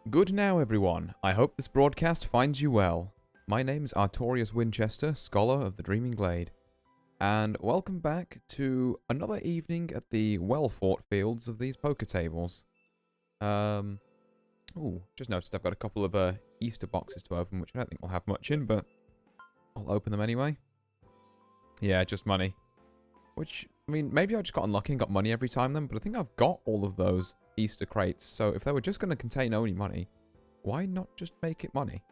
Good now, everyone. I hope this broadcast finds you well. My name's Artorius Winchester, Scholar of the Dreaming Glade. And welcome back to another evening at the well-fought fields of these poker tables. Ooh, just noticed I've got a couple of Easter boxes to open, which I don't think will have much in, but I'll open them anyway. Yeah, just money. Which, I mean, maybe I just got unlucky and got money every time then, but I think I've got all of those Easter crates, so if they were just going to contain only money, why not just make it money?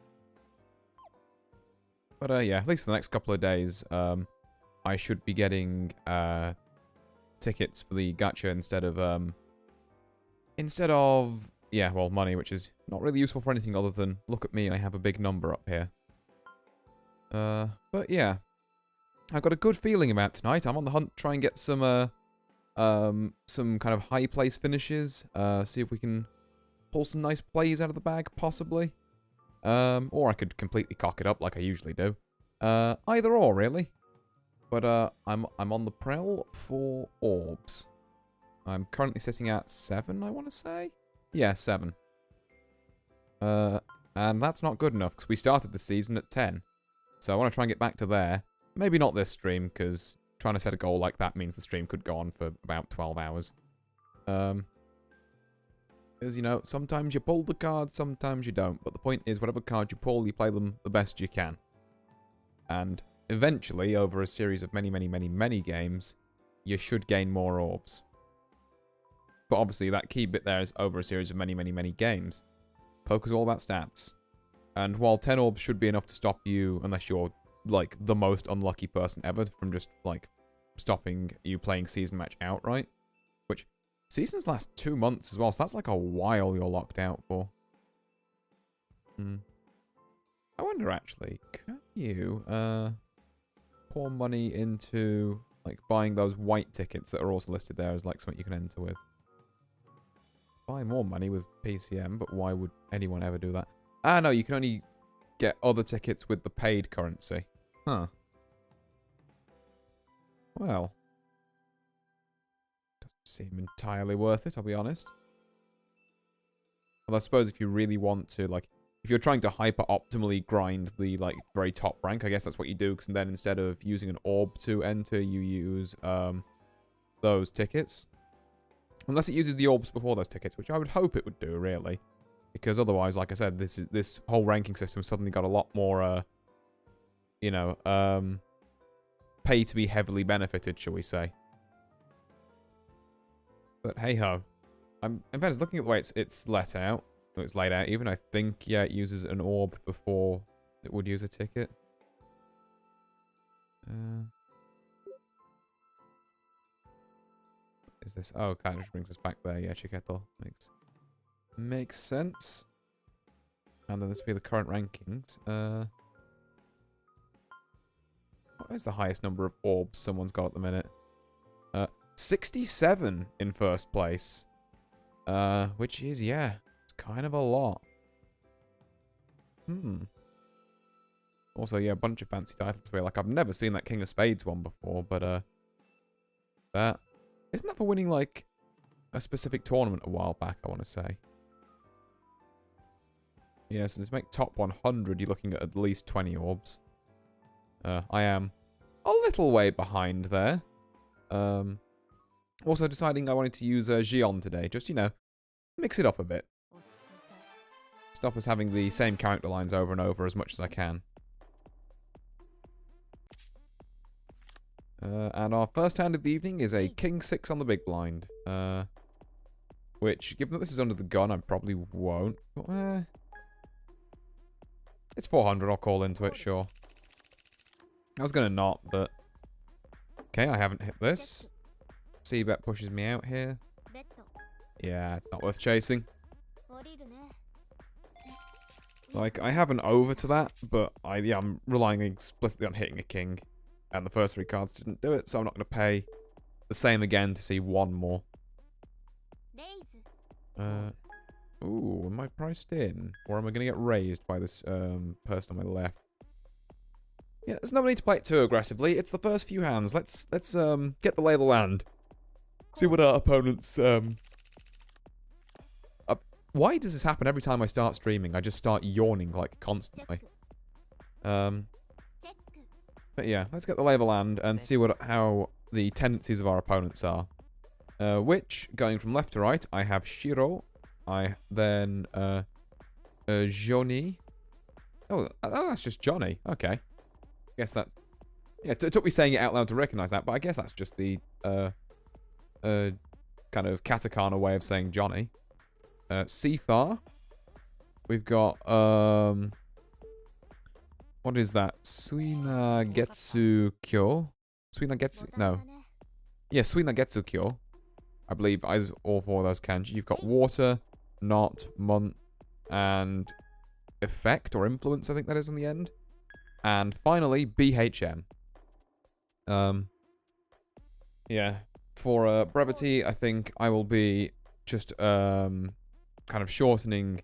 But yeah, at least for the next couple of days, I should be getting tickets for the gacha instead of yeah, well, money, which is not really useful for anything other than look at me, I have a big number up here. But yeah, I've got a good feeling about tonight. I'm on the hunt to try and get some kind of high place finishes. See if we can pull some nice plays out of the bag, possibly. Or I could completely cock it up like I usually do. Either or, really. But I'm on the prowl for orbs. I'm currently sitting at 7, I want to say. Yeah, 7. And that's not good enough because we started the season at 10. So I want to try and get back to there. Maybe not this stream, because trying to set a goal like that means the stream could go on for about 12 hours. Because, you know, sometimes you pull the cards, sometimes you don't. But the point is, whatever card you pull, you play them the best you can. And eventually, over a series of many games, you should gain more orbs. But obviously, that key bit there is over a series of many games. Poker's all about stats. And while 10 orbs should be enough to stop you, unless you're like the most unlucky person ever, from just like stopping you playing season match outright, which seasons last 2 months as well, so that's like a while you're locked out for. I wonder actually, can you pour money into like buying those white tickets that are also listed there as like something you can enter with? Buy more money with PCM, but why would anyone ever do that? Ah no, you can only get other tickets with the paid currency. Huh. Well. Doesn't seem entirely worth it, I'll be honest. Well, I suppose if you really want to, like, if you're trying to hyper-optimally grind the, like, very top rank, I guess that's what you do, because then instead of using an orb to enter, you use, those tickets. Unless it uses the orbs before those tickets, which I would hope it would do, really. Because otherwise, like I said, this whole ranking system suddenly got a lot more, you know, pay to be heavily benefited, shall we say. But hey-ho. In fact, looking at the way it's let out, or it's laid out even, I think, yeah, it uses an orb before it would use a ticket. What is this? Oh, okay, that just brings us back there. Yeah, Chiqueto. Makes sense. And then this will be the current rankings. What is the highest number of orbs someone's got at the minute? 67 in first place. Which is, yeah, it's kind of a lot. Also, yeah, a bunch of fancy titles here. Like, I've never seen that King of Spades one before, but, that... Isn't that for winning, like, a specific tournament a while back, I want to say? Yeah, so to make top 100, you're looking at least 20 orbs. I am a little way behind there. Also deciding I wanted to use Gion today. Just, you know, mix it up a bit. Stop us having the same character lines over and over as much as I can. And our first hand of the evening is a King 6 on the big blind. Which, given that this is under the gun, I probably won't. It's 400, I'll call into it, sure. I was going to not, but... Okay, I haven't hit this. C-bet pushes me out here. Yeah, it's not worth chasing. Like, I have an over to that, but yeah, I'm relying explicitly on hitting a king. And the first 3 cards didn't do it, so I'm not going to pay the same again to see one more. Ooh, am I priced in? Or am I going to get raised by this person on my left? Yeah, there's no need to play it too aggressively. It's the first few hands. Let's get the lay of the land. See what our opponents Why does this happen every time I start streaming? I just start yawning, like, constantly. But yeah, let's get the lay of the land and see how the tendencies of our opponents are. Which, going from left to right, I have Shiro. Then Johnny. Oh, that's just Johnny. Okay. Guess that's... Yeah, it took me saying it out loud to recognize that, but I guess that's just the kind of katakana way of saying Johnny. Seethar. We've got, what is that? Suinagetsu Kyo? Suinagetsu? No. Yeah, Suinagetsu Kyo. I believe is all four of those kanji. You've got water, not, month, and effect or influence, I think that is in the end. And finally, BHM. Yeah. For brevity, I think I will be just kind of shortening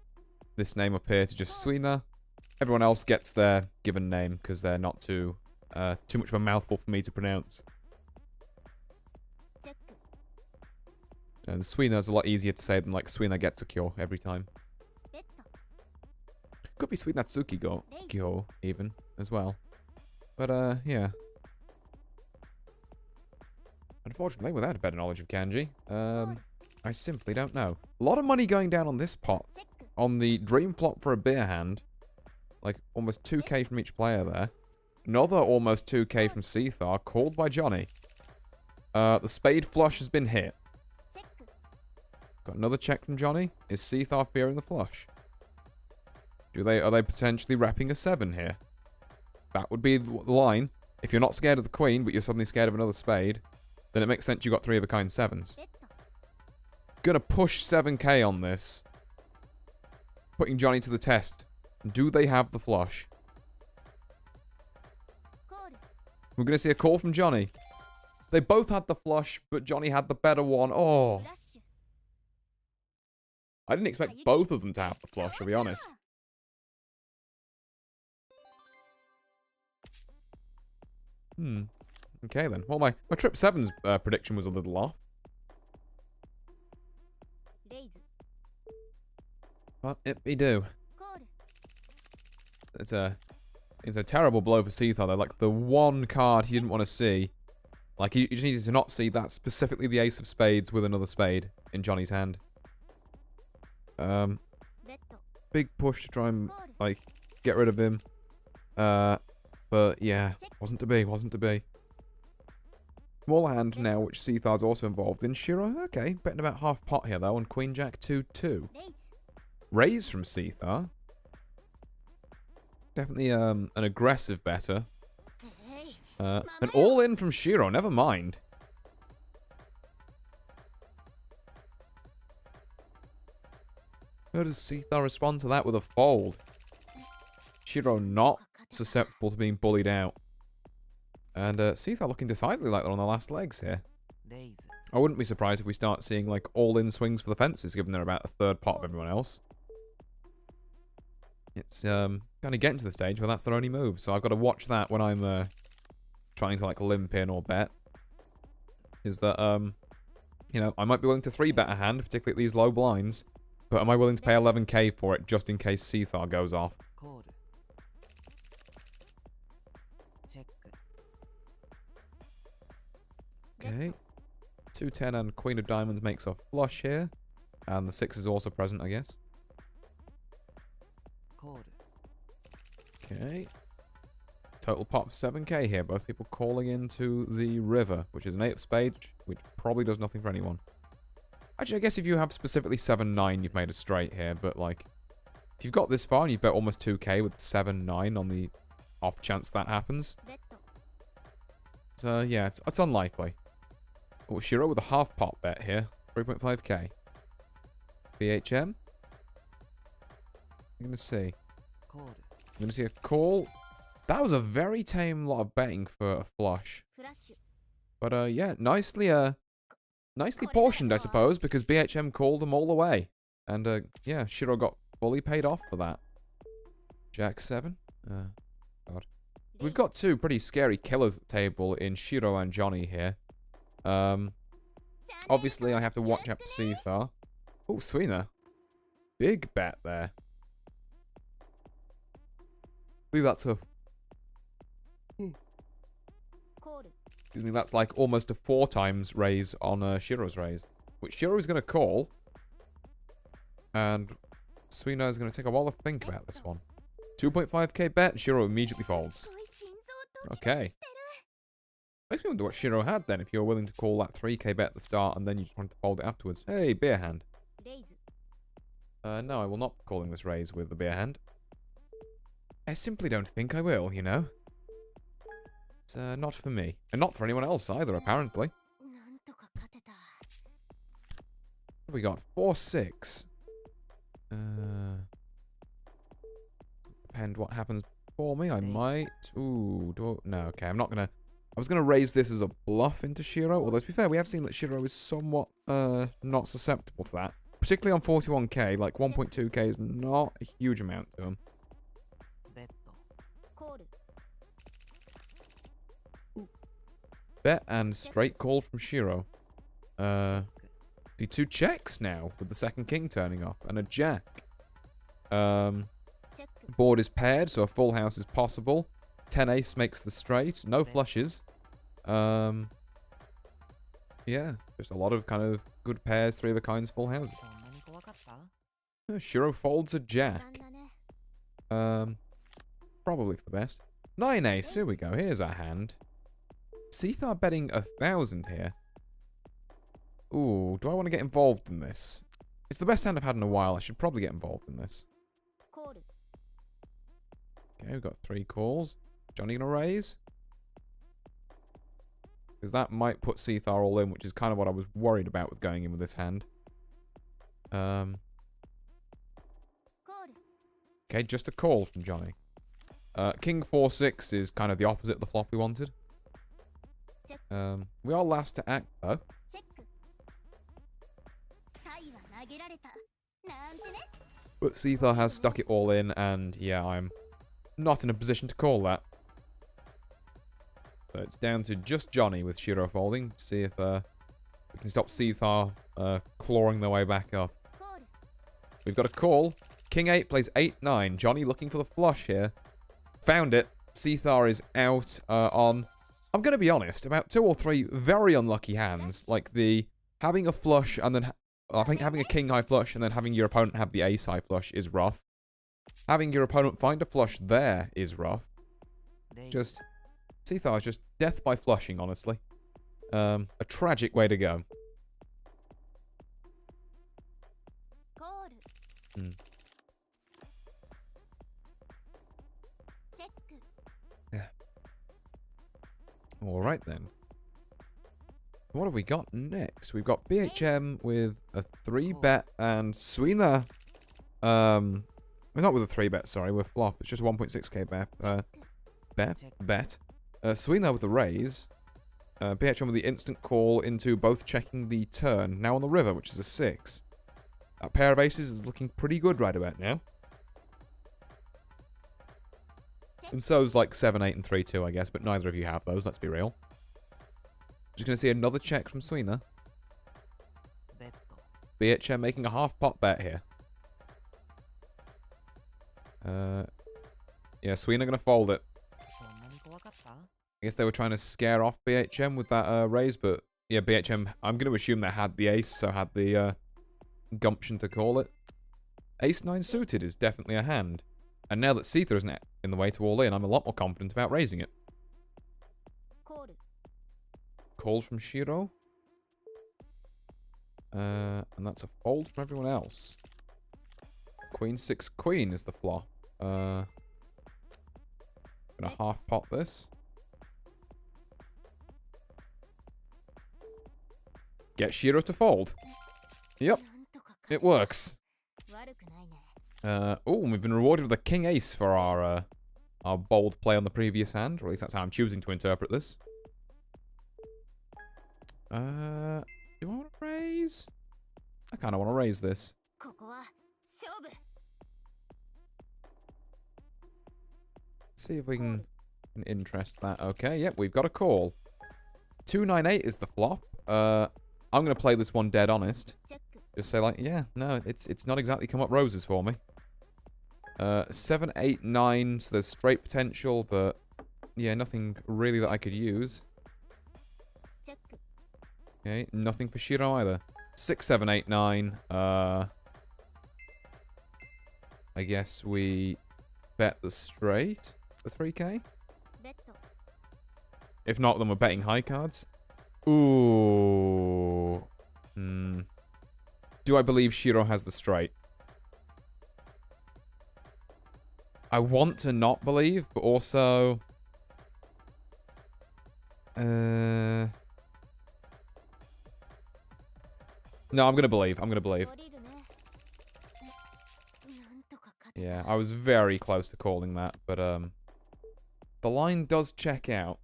this name up here to just Suina. Everyone else gets their given name because they're not too much of a mouthful for me to pronounce. And Suina is a lot easier to say than like Suinagetsu-kyo every time. Could be Suinatsuki-kyo even as well. But yeah. Unfortunately, without a better knowledge of kanji, I simply don't know. A lot of money going down on this pot. On the dream flop for a beer hand. Like almost 2k from each player there. Another almost 2k from Seethar, called by Johnny. The spade flush has been hit. Got another check from Johnny. Is Seethar fearing the flush? Are they potentially wrapping a 7 here? That would be the line. If you're not scared of the queen, but you're suddenly scared of another spade, then it makes sense you got 3 of a kind 7s. Gonna push 7k on this. Putting Johnny to the test. Do they have the flush? We're gonna see a call from Johnny. They both had the flush, but Johnny had the better one. Oh. I didn't expect both of them to have the flush, to be honest. Okay then. Well, my trip 7's prediction was a little off. But it be do. It's a terrible blow for Seethar though. Like the one card he didn't want to see. Like he just needed to not see that, specifically the ace of spades with another spade in Johnny's hand. Big push to try and like get rid of him. But yeah, wasn't to be. Small hand now, which Seethar's also involved in. Shiro, okay, betting about half pot here though on Queen Jack 2-2. Raise from Seethar. Definitely an aggressive better. An all-in from Shiro, never mind. How does Seethar respond to that with a fold? Shiro not susceptible to being bullied out. And Seethar looking decidedly like they're on the last legs here. I wouldn't be surprised if we start seeing like all-in swings for the fences, given they're about a third pot of everyone else. It's kind of getting to the stage where that's their only move, so I've got to watch that when I'm trying to like limp in or bet. Is that you know, I might be willing to 3-bet a hand, particularly at these low blinds, but am I willing to pay 11k for it just in case Seethar goes off? Okay. 2-10 and Queen of Diamonds makes a flush here. And the 6 is also present, I guess. Okay. Total pop 7k here. Both people calling into the river, which is an 8 of spades, which probably does nothing for anyone. Actually, I guess if you have specifically 7-9, you've made a straight here. But, like, if you've got this far and you've bet almost 2k with 7-9 on the off chance that happens. So, yeah, it's unlikely. Oh, Shiro with a half pot bet here. 3.5k. BHM. I'm going to see. I'm going to see a call. That was a very tame lot of betting for a flush. But, yeah, nicely portioned, I suppose, because BHM called them all the way. And, yeah, Shiro got fully paid off for that. Jack 7. God. We've got 2 pretty scary killers at the table in Shiro and Johnny here. Obviously, I have to watch out for Seethar. Oh, Suina. big bet there. I believe that's a... Excuse me, that's like almost a 4 times raise on Shiro's raise. Which Shiro is going to call. And Suina is going to take a while to think about this one. 2.5k bet, Shiro immediately folds. Okay. Makes me wonder what Shiro had then, if you're willing to call that 3k bet at the start and then you just want to fold it afterwards. Hey, beer hand. No, I will not be calling this raise with the beer hand. I simply don't think I will, you know. It's not for me. And not for anyone else either, apparently. What have we got? 4-6. Depend what happens for me. I might... Ooh, no, okay, I'm not gonna... I was gonna raise this as a bluff into Shiro, although to be fair, we have seen that Shiro is somewhat, not susceptible to that. Particularly on 41k, like 1.2k is not a huge amount to him. Bet and straight call from Shiro. See, 2 checks now with the second king turning up and a jack. Board is paired, so a full house is possible. 10 ace makes the straight. No flushes. Yeah, just a lot of kind of good pairs, 3 of a kinds, full houses. Shiro folds a jack. Probably for the best. 9 ace, here we go. Here's our hand. Seethar betting 1,000 here. Ooh, do I want to get involved in this? It's the best hand I've had in a while. I should probably get involved in this. Okay, we've got 3 calls. Johnny gonna raise? Because that might put Seethar all in, which is kind of what I was worried about with going in with this hand. Okay, just a call from Johnny. King 4-6 is kind of the opposite of the flop we wanted. We are last to act, though. But Seethar has stuck it all in, and yeah, I'm not in a position to call that. So it's down to just Johnny with Shiro folding to see if we can stop Seethar clawing their way back up. We've got a call. King 8 plays 8-9. Johnny looking for the flush here. Found it. Seethar is out on... I'm going to be honest, about 2 or 3 very unlucky hands, like the having a flush and then... I think having a king high flush and then having your opponent have the ace high flush is rough. Having your opponent find a flush there is rough. Just... Seethar is just death by flushing, honestly. A tragic way to go. Yeah. Alright then. What have we got next? We've got BHM with a 3-bet and Suina. We're not with a 3-bet, sorry, we're flop. It's just 1.6k bet. Suina with the raise. BHM with the instant call into both checking the turn. Now on the river, which is a 6. That pair of aces is looking pretty good right about now. And so's like 7, 8, and 3, 2, I guess, but neither of you have those, let's be real. Just going to see another check from Suina. BHM making a half-pot bet here. Yeah, Suina going to fold it. I guess they were trying to scare off BHM with that raise, but yeah, BHM, I'm going to assume they had the ace, so had the gumption to call it. Ace-9 suited is definitely a hand. And now that Seethar isn't in the way to all in, I'm a lot more confident about raising it. Call from Shiro. And that's a fold from everyone else. Queen 6 queen is the flop. Gonna half pot this. Get Shiro to fold. Yep. It works. Oh, we've been rewarded with a king ace for our bold play on the previous hand. Or at least that's how I'm choosing to interpret this. Do I want to raise? I kind of want to raise this. Let's see if we can interest that. Okay, yep, we've got a call. 2-9-8 is the flop. I'm going to play this one dead honest. Just say like, yeah, no, it's not exactly come up roses for me. 7, 8, 9, so there's straight potential, but yeah, nothing really that I could use. Okay, nothing for Shiro either. 6, 7, 8, 9. I guess we bet the straight for 3k. If not, then we're betting high cards. Ooh. Do I believe Shiro has the straight? I want to not believe, but also... No, I'm gonna believe. I'm gonna believe. Yeah, I was very close to calling that, but, the line does check out.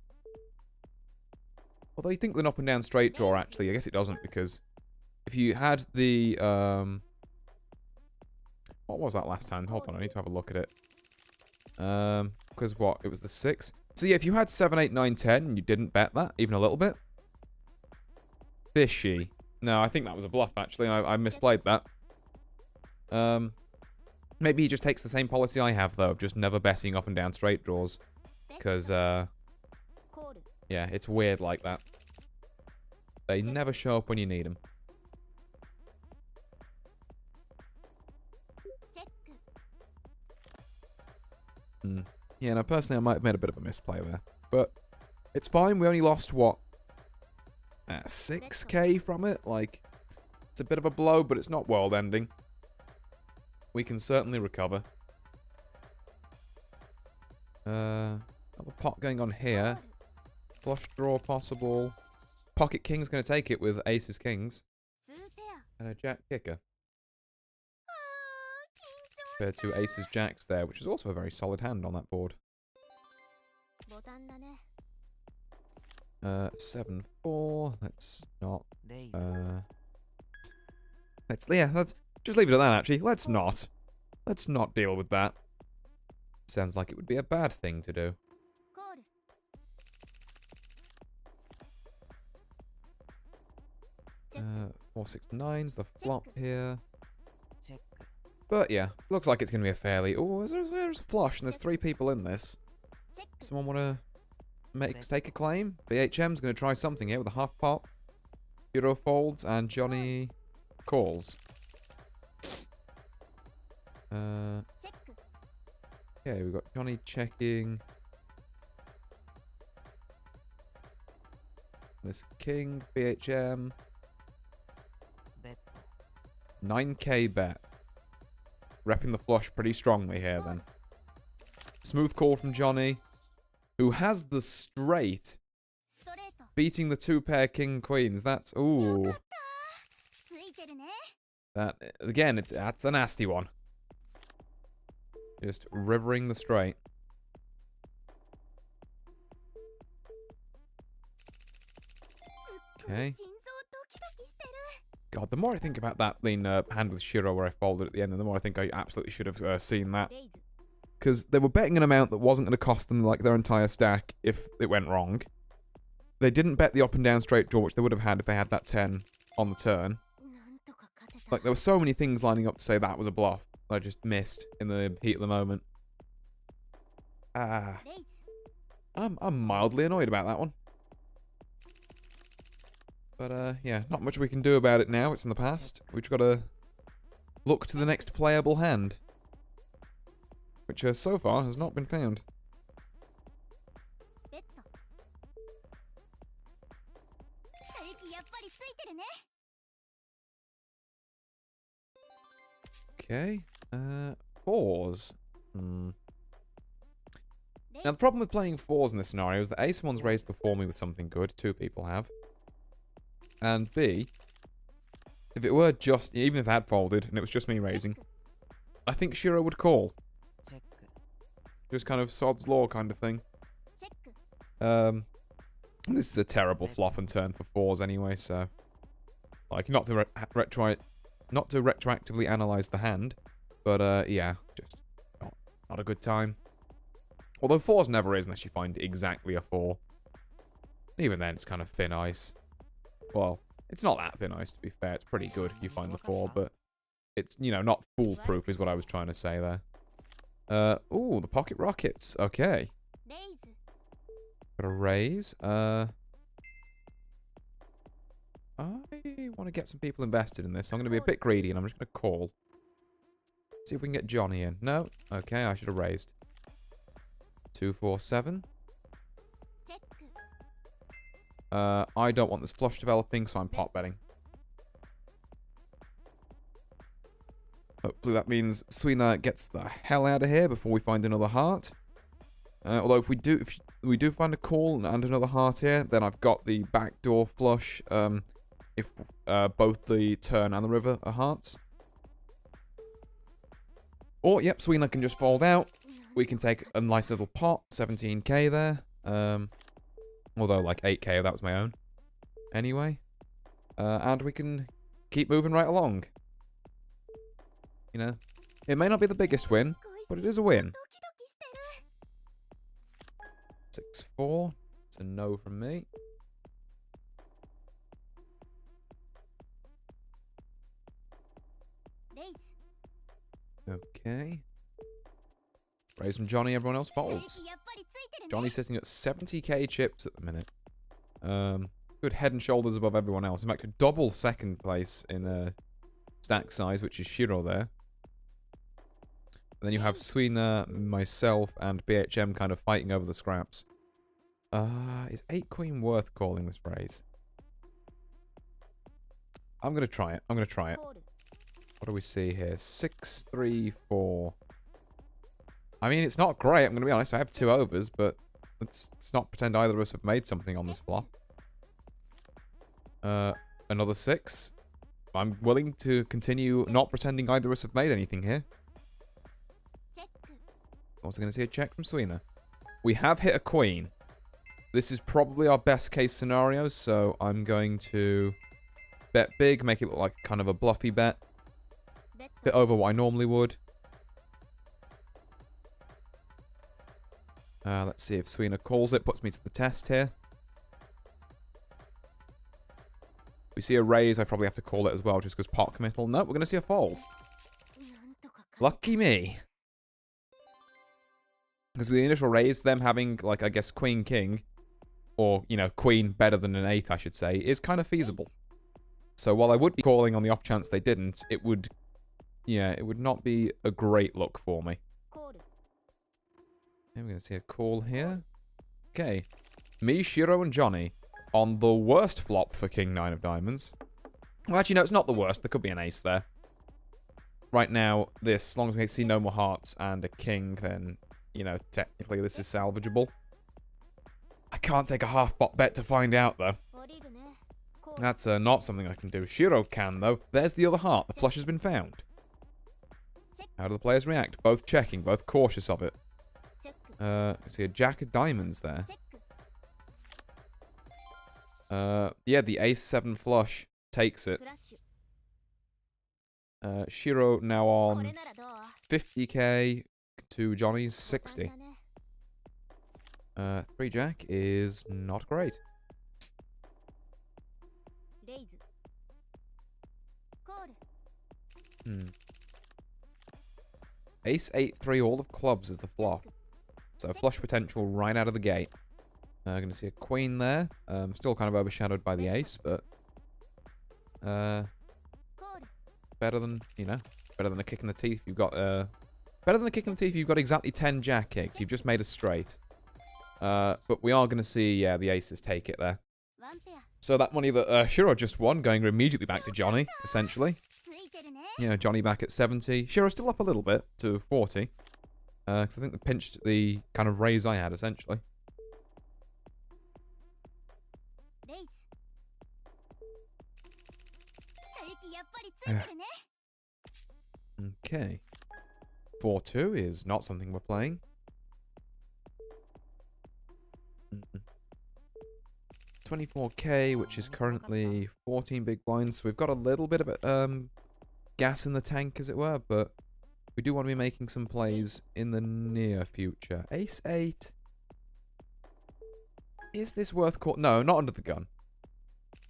Although you think with an up and down straight draw, actually, I guess it doesn't, because if you had the, what was that last hand? Hold on, I need to have a look at it. Because what? It was the 6. So yeah, if you had 7, 8, 9, 10, and you didn't bet that, even a little bit. Fishy. No, I think that was a bluff, actually. I misplayed that. Maybe he just takes the same policy I have, though, of just never betting up and down straight draws. Because, yeah, it's weird like that. They never show up when you need them. Yeah, no, personally, I might have made a bit of a misplay there. But it's fine. We only lost, what? 6k from it? Like, it's a bit of a blow, but it's not world-ending. We can certainly recover. Another pot going on here. Flush draw possible. Pocket King's going to take it with aces kings. And a jack kicker. Compared to aces jacks there, which is also a very solid hand on that board. 7, 4. Let's not. Let's just leave it at that. Actually, let's not deal with that. Sounds like it would be a bad thing to do. 4, 6, 9's the flop here. But yeah, looks like it's going to be a fairly... Oh, there's a flush, and there's 3 people in this. Someone want to take a claim? BHM's going to try something here with a half pot. Hero folds, and Johnny calls. Okay, we've got Johnny checking. This king, BHM. 9k bet. Repping the flush pretty strongly here, then. Smooth call from Johnny, who has the straight. Beating the 2-pair king-queens. That's... Ooh. That, again, that's a nasty one. Just rivering the straight. Okay. God, the more I think about that hand with Shiro where I folded at the end, the more I think I absolutely should have seen that. Because they were betting an amount that wasn't going to cost them like their entire stack if it went wrong. They didn't bet the up and down straight draw, which they would have had if they had that 10 on the turn. Like, there were so many things lining up to say that was a bluff. I just missed in the heat of the moment. I'm mildly annoyed about that one. But, yeah, not much we can do about it now. It's in the past. We've got to look to the next playable hand. Which, so far, has not been found. Okay. 4s. Now, the problem with playing 4s in this scenario is that A, someone's raised before me with something good. 2 people have. And B, if it were just, even if it had folded and it was just me raising, I think Shiro would call. Just kind of sod's law kind of thing. This is a terrible flop and turn for 4s anyway, so... Like, not to retroactively analyze the hand, but, yeah, just not a good time. Although 4s never is unless you find exactly a 4. Even then, it's kind of thin ice. Well, It's not that thin ice, to be fair. It's pretty good if you find the 4, but it's, you know, not foolproof is what I was trying to say there. Ooh, the pocket rockets. Okay. Got a raise. I want to get some people invested in this. So I'm going to be a bit greedy, and I'm just going to call. See if we can get Johnny in. No? Okay, I should have raised. 247. I don't want this flush developing, so I'm pot betting. Hopefully that means Suina gets the hell out of here before we find another heart. Although if we do find a call and another heart here, then I've got the backdoor flush. If both the turn and the river are hearts. Or yep, Suina can just fold out. We can take a nice little pot, 17k there. Although like 8k, that was my own. Anyway, and we can keep moving right along. You know, it may not be the biggest win, but it is a win. 6-4. It's a no from me. Okay. Raise from Johnny, everyone else folds. Johnny's sitting at 70k chips at the minute. Good head and shoulders above everyone else. In fact, a double second place in stack size, which is Shiro there. And then you have Suina, myself, and BHM kind of fighting over the scraps. Is 8 Queen worth calling this raise? I'm going to try it. I'm going to try it. What do we see here? 6-3-4. I mean, it's not great, I'm going to be honest. I have 2 overs, but let's not pretend either of us have made something on this flop. Another 6. I'm willing to continue not pretending either of us have made anything here. Also going to see a check from Suina. We have hit a queen. This is probably our best case scenario, so I'm going to bet big, make it look like kind of a bluffy bet. Bit over what I normally would. Let's see if Suina calls it, puts me to the test here. We see a raise, I probably have to call it as well, just because pot committal. No, we're going to see a fold. Lucky me. Because with the initial raise, them having, like, I guess, queen, king, or, you know, queen better than an 8, I should say, is kind of feasible. So while I would be calling on the off chance they didn't, it would, yeah, it would not be a great look for me. And we're going to see a call here. Okay. Me, Shiro, and Johnny on the worst flop for King 9 of Diamonds. Well, actually, no, it's not the worst. There could be an ace there. Right now, this, as long as we see no more hearts and a king, then, you know, technically this is salvageable. I can't take a half-pot bet to find out, though. That's not something I can do. Shiro can, though. There's the other heart. The flush has been found. How do the players react? Both checking, both cautious of it. I see a jack of diamonds there. Yeah, the ace-7 flush takes it. Shiro now on 50k to Johnny's 60. 3 jack is not great. Ace 8-3 all of clubs is the flop. So flush potential right out of the gate. Going to see a queen there. Still kind of overshadowed by the ace, but better than, you know, better than a kick in the teeth. You've got better than a kick in the teeth. You've got exactly 10 jack kicks. You've just made a straight. But we are going to see, yeah, the aces take it there. So that money that Shiro just won, going immediately back to Johnny, essentially. You know, Johnny back at 70. Shiro still up a little bit to 40. Because I think they pinched the kind of raise I had, essentially. Okay. 4-2 is not something we're playing. 24k, which is currently 14 big blinds. So we've got a little bit of gas in the tank, as it were, but we do want to be making some plays in the near future. Ace 8. Is this worth call? No, not under the gun.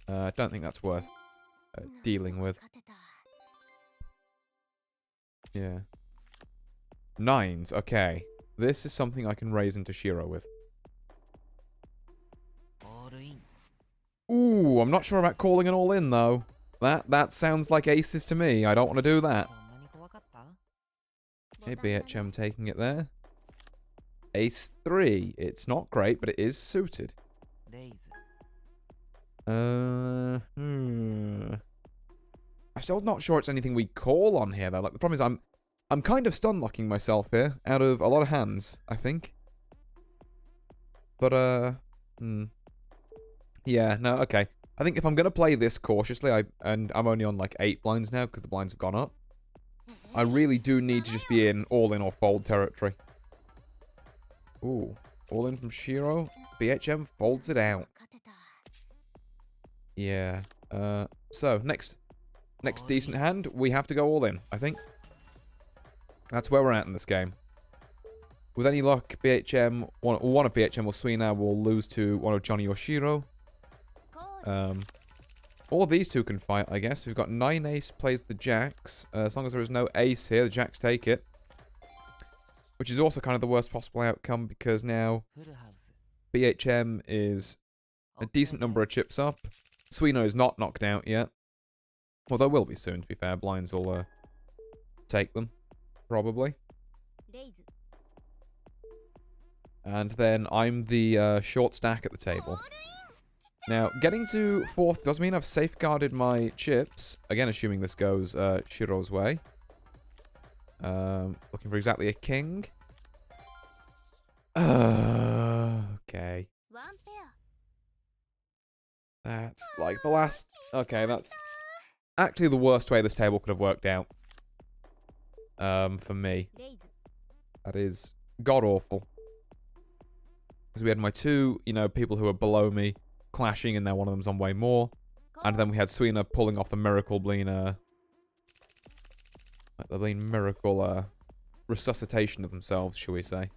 I don't think that's worth dealing with. Yeah. 9s, okay. This is something I can raise into Shiro with. Ooh, I'm not sure about calling an all-in, though. That sounds like aces to me. I don't want to do that. Okay, BHM taking it there. Ace 3. It's not great, but it is suited. I'm still not sure it's anything we call on here, though. Like, the problem is I'm kind of stun locking myself here out of a lot of hands, I think. But, yeah, no, okay. I think if I'm going to play this cautiously, and I'm only on like 8 blinds now because the blinds have gone up, I really do need to just be in all-in or fold territory. Ooh, all-in from Shiro. BHM folds it out. Yeah. So, next decent hand, we have to go all-in, I think. That's where we're at in this game. With any luck, BHM, one of BHM or Suina will lose to one of Johnny or Shiro. All these two can fight, I guess. We've got 9 ace plays the jacks. As long as there is no ace here, the jacks take it. Which is also kind of the worst possible outcome because now BHM is a decent number of chips up. Suino is not knocked out yet. Well, there will be soon, to be fair. Blinds will take them, probably. And then I'm the short stack at the table. Now, getting to 4th does mean I've safeguarded my chips. Again, assuming this goes Shiro's way. Looking for exactly a king. Okay. That's like the last... Okay, that's actually the worst way this table could have worked out. For me. That is god-awful. Because we had my two, people who are below me clashing, and then one of them's on way more. And then we had Suina pulling off the miracle miracle resuscitation of themselves, shall we say.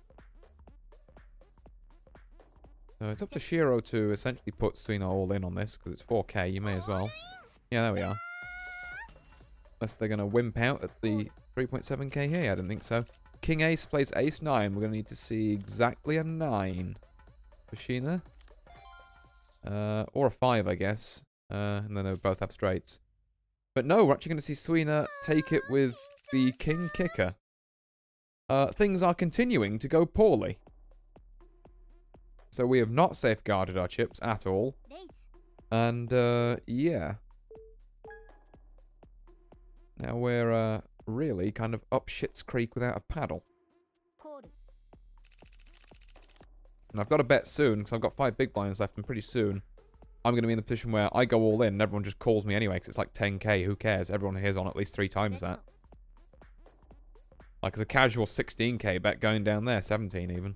So it's up to Shiro to essentially put Suina all in on this, because it's 4k, you may as well. Yeah, there we are. Unless they're going to wimp out at the 3.7k here, I didn't think so. King Ace plays Ace 9. We're going to need to see exactly a 9 for Sheena. Or a 5, I guess. And then they both have straights. But no, we're actually going to see Suina take it with the King Kicker. Things are continuing to go poorly. So we have not safeguarded our chips at all. And, yeah. Now we're, really kind of up shit's creek without a paddle. And I've got to bet soon, because I've got 5 big blinds left, and pretty soon I'm going to be in the position where I go all in, and everyone just calls me anyway, because it's like 10k, who cares? Everyone here's on at least 3 times that. Like, it's a casual 16k bet going down there, 17 even.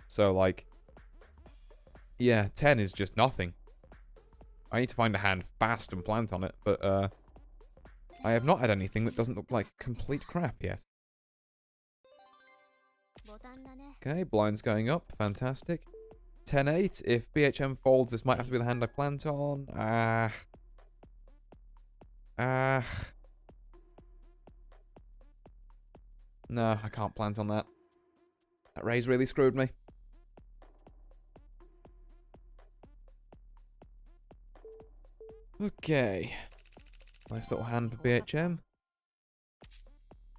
So, like, yeah, 10 is just nothing. I need to find a hand fast and plant on it, but, I have not had anything that doesn't look like complete crap yet. Okay, blinds going up. Fantastic. 10-8. If BHM folds, this might have to be the hand I plant on. No, I can't plant on that. That raise really screwed me. Okay. Nice little hand for BHM.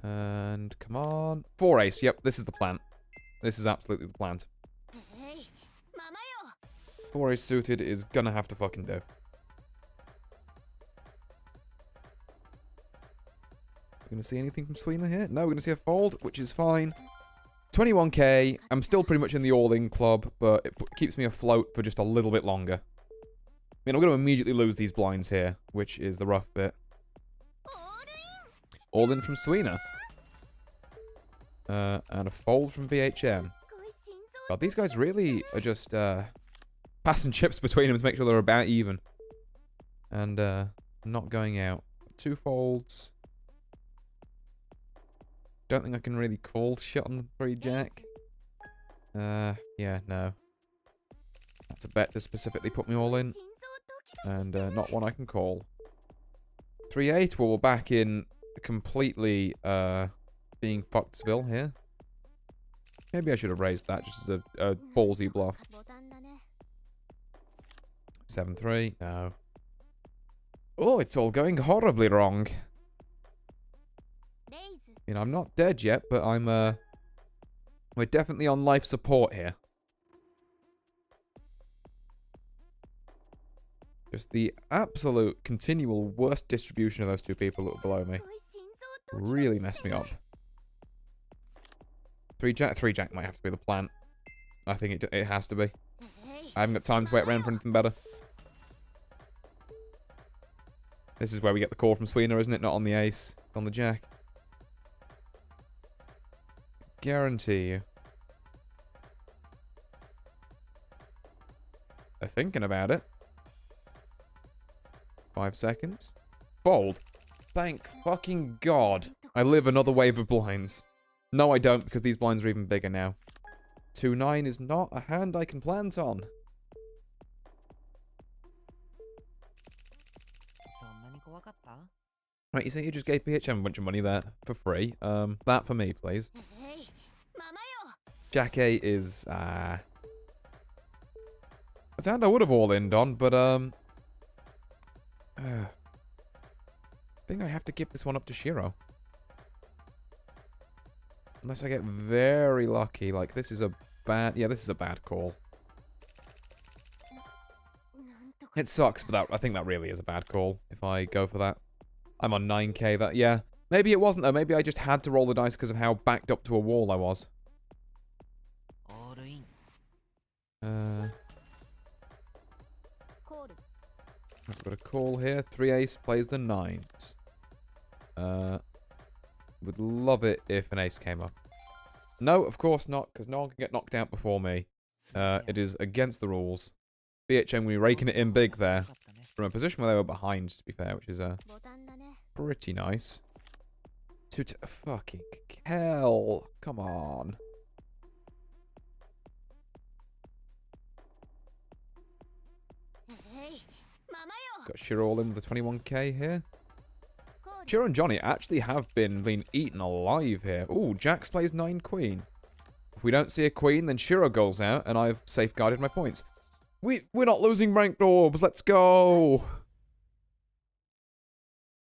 And come on. 4 ace. Yep, this is the plant. This is absolutely the plant. 4 ace suited is gonna have to fucking do. We're gonna see anything from Suina here? No, we're gonna see a fold, which is fine. 21k. I'm still pretty much in the all-in club, but it keeps me afloat for just a little bit longer. I mean, I'm gonna immediately lose these blinds here, which is the rough bit. All in from Suina. And a fold from BHM. God, these guys really are just passing chips between them to make sure they're about even. And not going out. 2 folds. Don't think I can really call shit on the 3 jack. Yeah, no. That's a bet to specifically put me all in. And not one I can call. 3-8. Well, we're back in completely being fucked-ville here. Maybe I should have raised that just as a ballsy bluff. 7-3. No. Oh, it's all going horribly wrong. You know, I'm not dead yet, but I'm, we're definitely on life support here. Just the absolute continual worst distribution of those two people that were below me. Really messed me up. 3-jack might have to be the plan. I think it has to be. I haven't got time to wait around for anything better. This is where we get the call from Sweener, isn't it? Not on the ace, on the jack. Guarantee you. They're thinking about it. 5 seconds. Fold. Thank fucking God. I live another wave of blinds. No, I don't, because these blinds are even bigger now. 2-9 is not a hand I can plant on. Right, you say you just gave PHM a bunch of money there for free. That for me, please. Jack 8 is, a hand I would have all-in'd on, but, I think I have to give this one up to Shiro. Unless I get very lucky. Like, this is a bad... Yeah, this is a bad call. It sucks, but I think that really is a bad call if I go for that. I'm on 9k. That, yeah. Maybe it wasn't, though. Maybe I just had to roll the dice because of how backed up to a wall I was. I've got a call here. 3-ace plays the 9s. Would love it if an ace came up. No, of course not, because no one can get knocked out before me. It is against the rules. BHM, we're raking it in big there. From a position where they were behind, to be fair, which is pretty nice. Fucking hell. Come on. Got Shiro all in with the 21k here. Shiro and Johnny actually have been eaten alive here. Ooh, Jax plays 9 queen. If we don't see a queen, then Shiro goes out, and I've safeguarded my points. We're not losing ranked orbs. Let's go.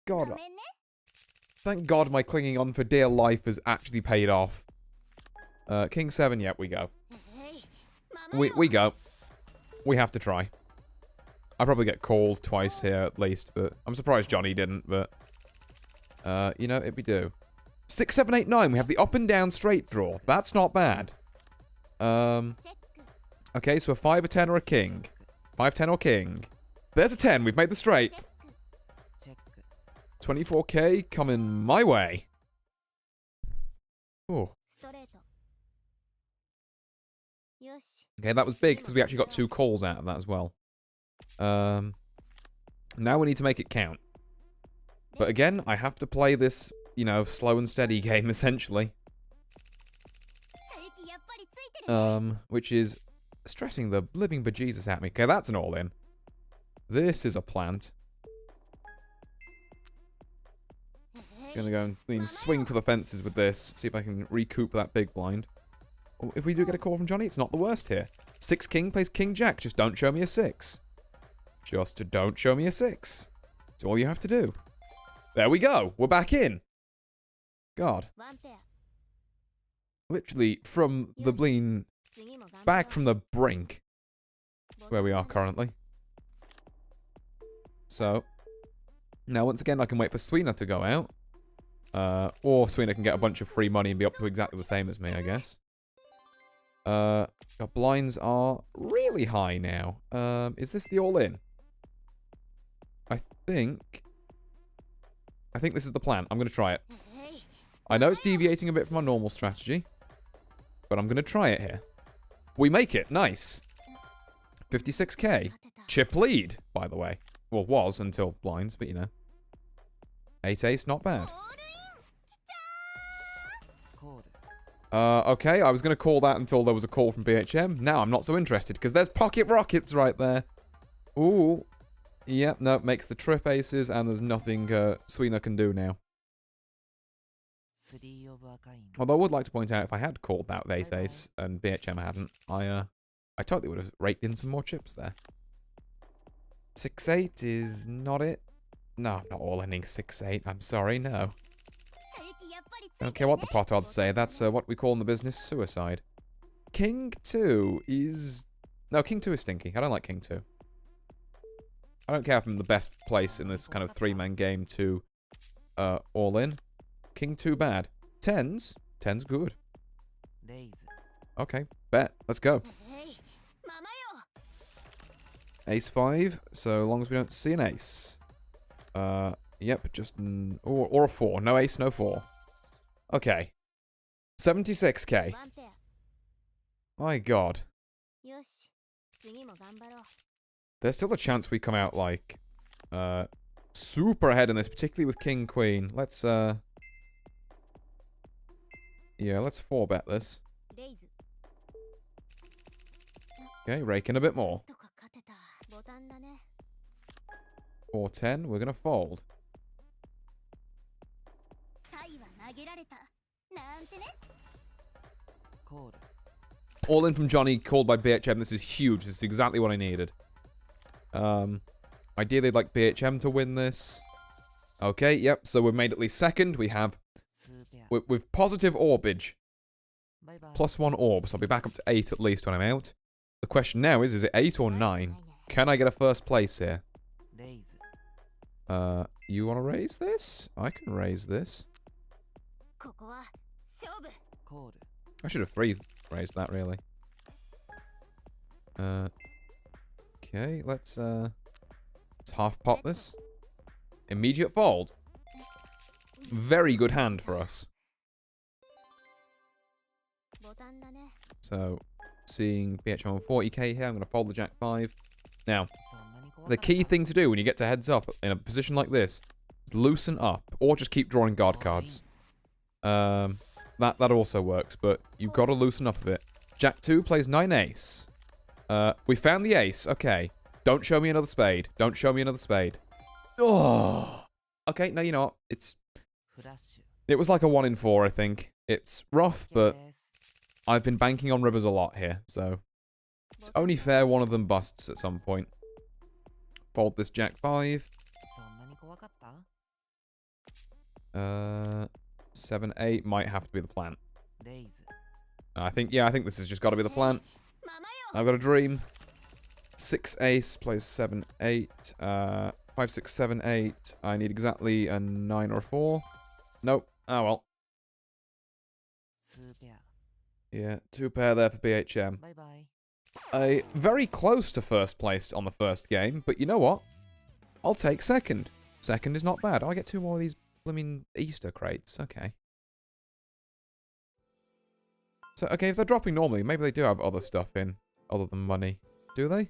God. Thank God my clinging on for dear life has actually paid off. King 7, yep, we go. We go. We have to try. I probably get called twice here at least, but I'm surprised Johnny didn't, but you know, it we do. 6, 7, 8, 9. We have the up and down straight draw. That's not bad. Okay, so a 5, a 10, or a king. 5, 10, or king. There's a 10. We've made the straight. 24k coming my way. Oh. Okay, that was big because we actually got 2 calls out of that as well. Now we need to make it count. But again, I have to play this, you know, slow and steady game, essentially. Which is stressing the living bejesus at me. Okay, that's an all-in. This is a plant. Gonna go and swing for the fences with this. See if I can recoup that big blind. Oh, if we do get a call from Johnny, it's not the worst here. 6 king plays king jack. Just don't show me a 6. Just don't show me a 6. That's all you have to do. There we go. We're back in. God. Literally from the bleen, back from the brink, where we are currently. So, now once again I can wait for Sweener to go out. Or Sweener can get a bunch of free money and be up to exactly the same as me, I guess. Our blinds are really high now. Is this the all-in? I think this is the plan. I'm going to try it. I know it's deviating a bit from our normal strategy, but I'm going to try it here. We make it. Nice. 56k. Chip lead, by the way. Well, was until blinds, but you know. 8 ace, not bad. Okay, I was going to call that until there was a call from BHM. Now I'm not so interested, because there's pocket rockets right there. Ooh. Yep, no, makes the trip aces, and there's nothing Sweena can do now. Although I would like to point out, if I had called that with ace and BHM hadn't, I totally would have raked in some more chips there. 6-8 is not it. No, I'm not all ending 6-8. I'm sorry, no. I don't care what the pot odds say. That's what we call in the business suicide. King 2 is... No, King 2 is stinky. I don't like King 2. I don't care if I'm the best place in this kind of three-man game to all in. King 2 bad. 10s? 10's good. Okay, bet. Let's go. Ace 5, so long as we don't see an ace. Yep, just... Or a 4. No ace, no 4. Okay. 76k. My god. There's still a chance we come out, like, super ahead in this, particularly with King Queen. Let's, yeah, let's 4-bet this. Okay, rake in a bit more. 4-10, we're gonna fold. All in from Johnny, called by BHM. This is huge. This is exactly what I needed. Ideally, I'd like BHM to win this. Okay, yep. So we've made at least second. We have... With positive orbage. +1 orbs. I'll be back up to 8 at least when I'm out. The question now is it 8 or 9? Can I get a first place here? You want to raise this? I can raise this. I should have 3 raised that, really. Okay, let's half pot this. Immediate fold. Very good hand for us. So, seeing BHM on 40k here, I'm going to fold the Jack 5. Now, the key thing to do when you get to heads up in a position like this is loosen up, or just keep drawing guard cards. That also works, but you've got to loosen up a bit. Jack 2 plays 9 ace. We found the ace. Okay. Don't show me another spade. Don't show me another spade. Oh. Okay, no, you know what? It was like a 1 in 4, I think. It's rough, but I've been banking on rivers a lot here, so it's only fair one of them busts at some point. Fold this Jack 5. 7-8 might have to be the plan. I think this has just got to be the plan. I've got a dream. 6 ace plays 7-8. 5, 6, 7, 8. I need exactly a 9 or a 4. Nope. Oh well. Yeah, 2 pair there for BHM. Very close to first place on the first game, but you know what? I'll take second. Second is not bad. I get 2 more of these blooming Easter crates. Okay. So, okay, if they're dropping normally, maybe they do have other stuff in, other than money. Do they?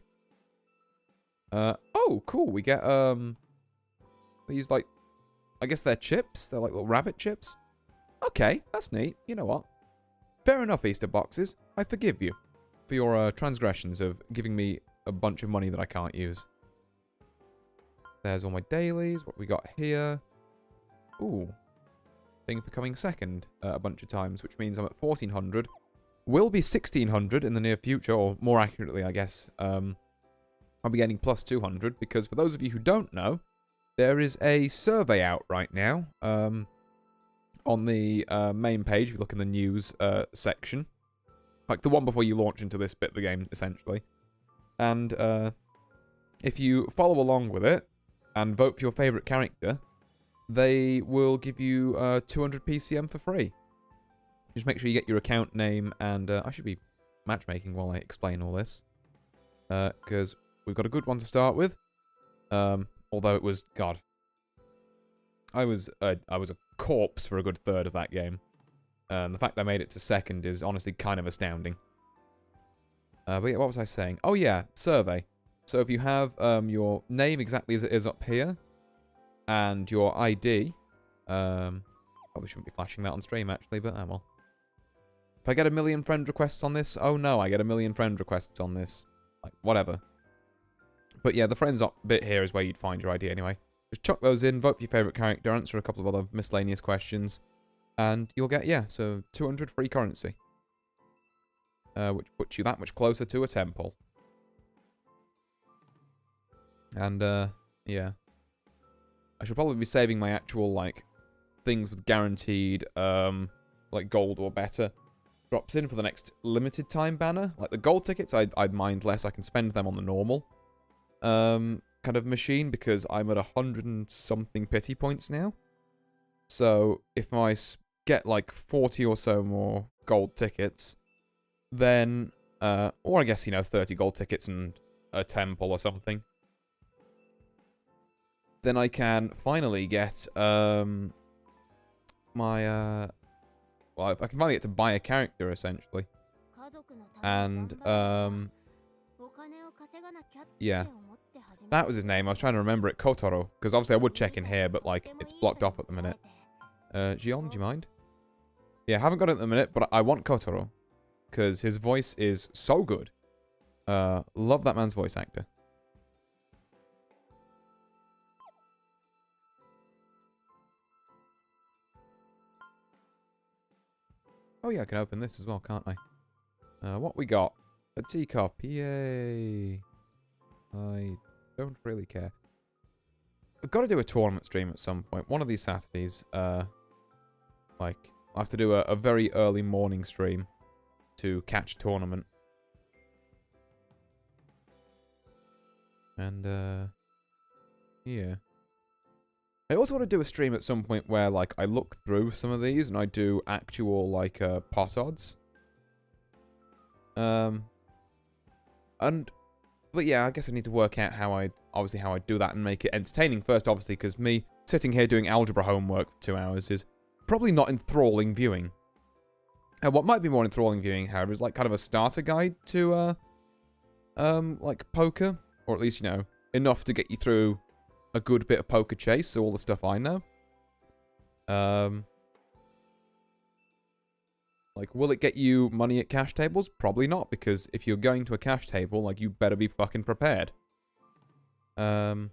Oh, cool. We get, these, like, I guess they're chips. They're like little rabbit chips. Okay, that's neat. You know what? Fair enough, Easter boxes. I forgive you for your transgressions of giving me a bunch of money that I can't use. There's all my dailies. What we got here? Ooh. Thing for coming second a bunch of times, which means I'm at 1,400. Will be 1,600 in the near future, or more accurately, I guess. I'll be getting plus 200, because for those of you who don't know, there is a survey out right now on the main page. If you look in the news section. Like the one before you launch into this bit of the game, essentially. And if you follow along with it and vote for your favourite character, they will give you 200 PCM for free. Just make sure you get your account name, and I should be matchmaking while I explain all this. Because we've got a good one to start with. Although it was, God. I was a corpse for a good third of that game. And the fact I made it to second is honestly kind of astounding. But yeah, what was I saying? Oh yeah, survey. So if you have your name exactly as it is up here, and your ID, probably shouldn't be flashing that on stream actually, but well. If I get 1 million friend requests on this, oh no, I get 1 million friend requests on this. Like, whatever. But yeah, the friends bit here is where you'd find your ID anyway. Just chuck those in, vote for your favourite character, answer a couple of other miscellaneous questions, and you'll get, yeah, so 200 free currency. Which puts you that much closer to a temple. And, yeah. I should probably be saving my actual, like, things with guaranteed, like, gold or better drops in for the next limited time banner. Like, the gold tickets, I'd mind less. I can spend them on the normal, kind of machine, because I'm at 100 and something pity points now. So, if I get, like, 40 or so more gold tickets, then, or I guess, you know, 30 gold tickets and a temple or something, then I can finally get, my, well, I can finally get to buy a character, essentially. And, yeah. That was his name. I was trying to remember it. Kotaro. Because obviously I would check in here, but, like, it's blocked off at the minute. Gion, do you mind? Yeah, I haven't got it at the minute, but I want Kotaro. Because his voice is so good. Love that man's voice actor. Oh yeah, I can open this as well, can't I? What we got? A teacup. Yay. I don't really care. I've got to do a tournament stream at some point. One of these Saturdays. Like, I'll have to do a very early morning stream to catch a tournament. And, yeah. I also want to do a stream at some point where, like, I look through some of these and I do actual, like, pot odds. But yeah, I guess I need to work out how I do that and make it entertaining first, obviously, because me sitting here doing algebra homework for 2 hours is probably not enthralling viewing. And what might be more enthralling viewing, however, is like kind of a starter guide to, like poker, or at least, you know, enough to get you through a good bit of Poker Chase, so all the stuff I know. Like, will it get you money at cash tables? Probably not, because if you're going to a cash table, like, you better be fucking prepared. But,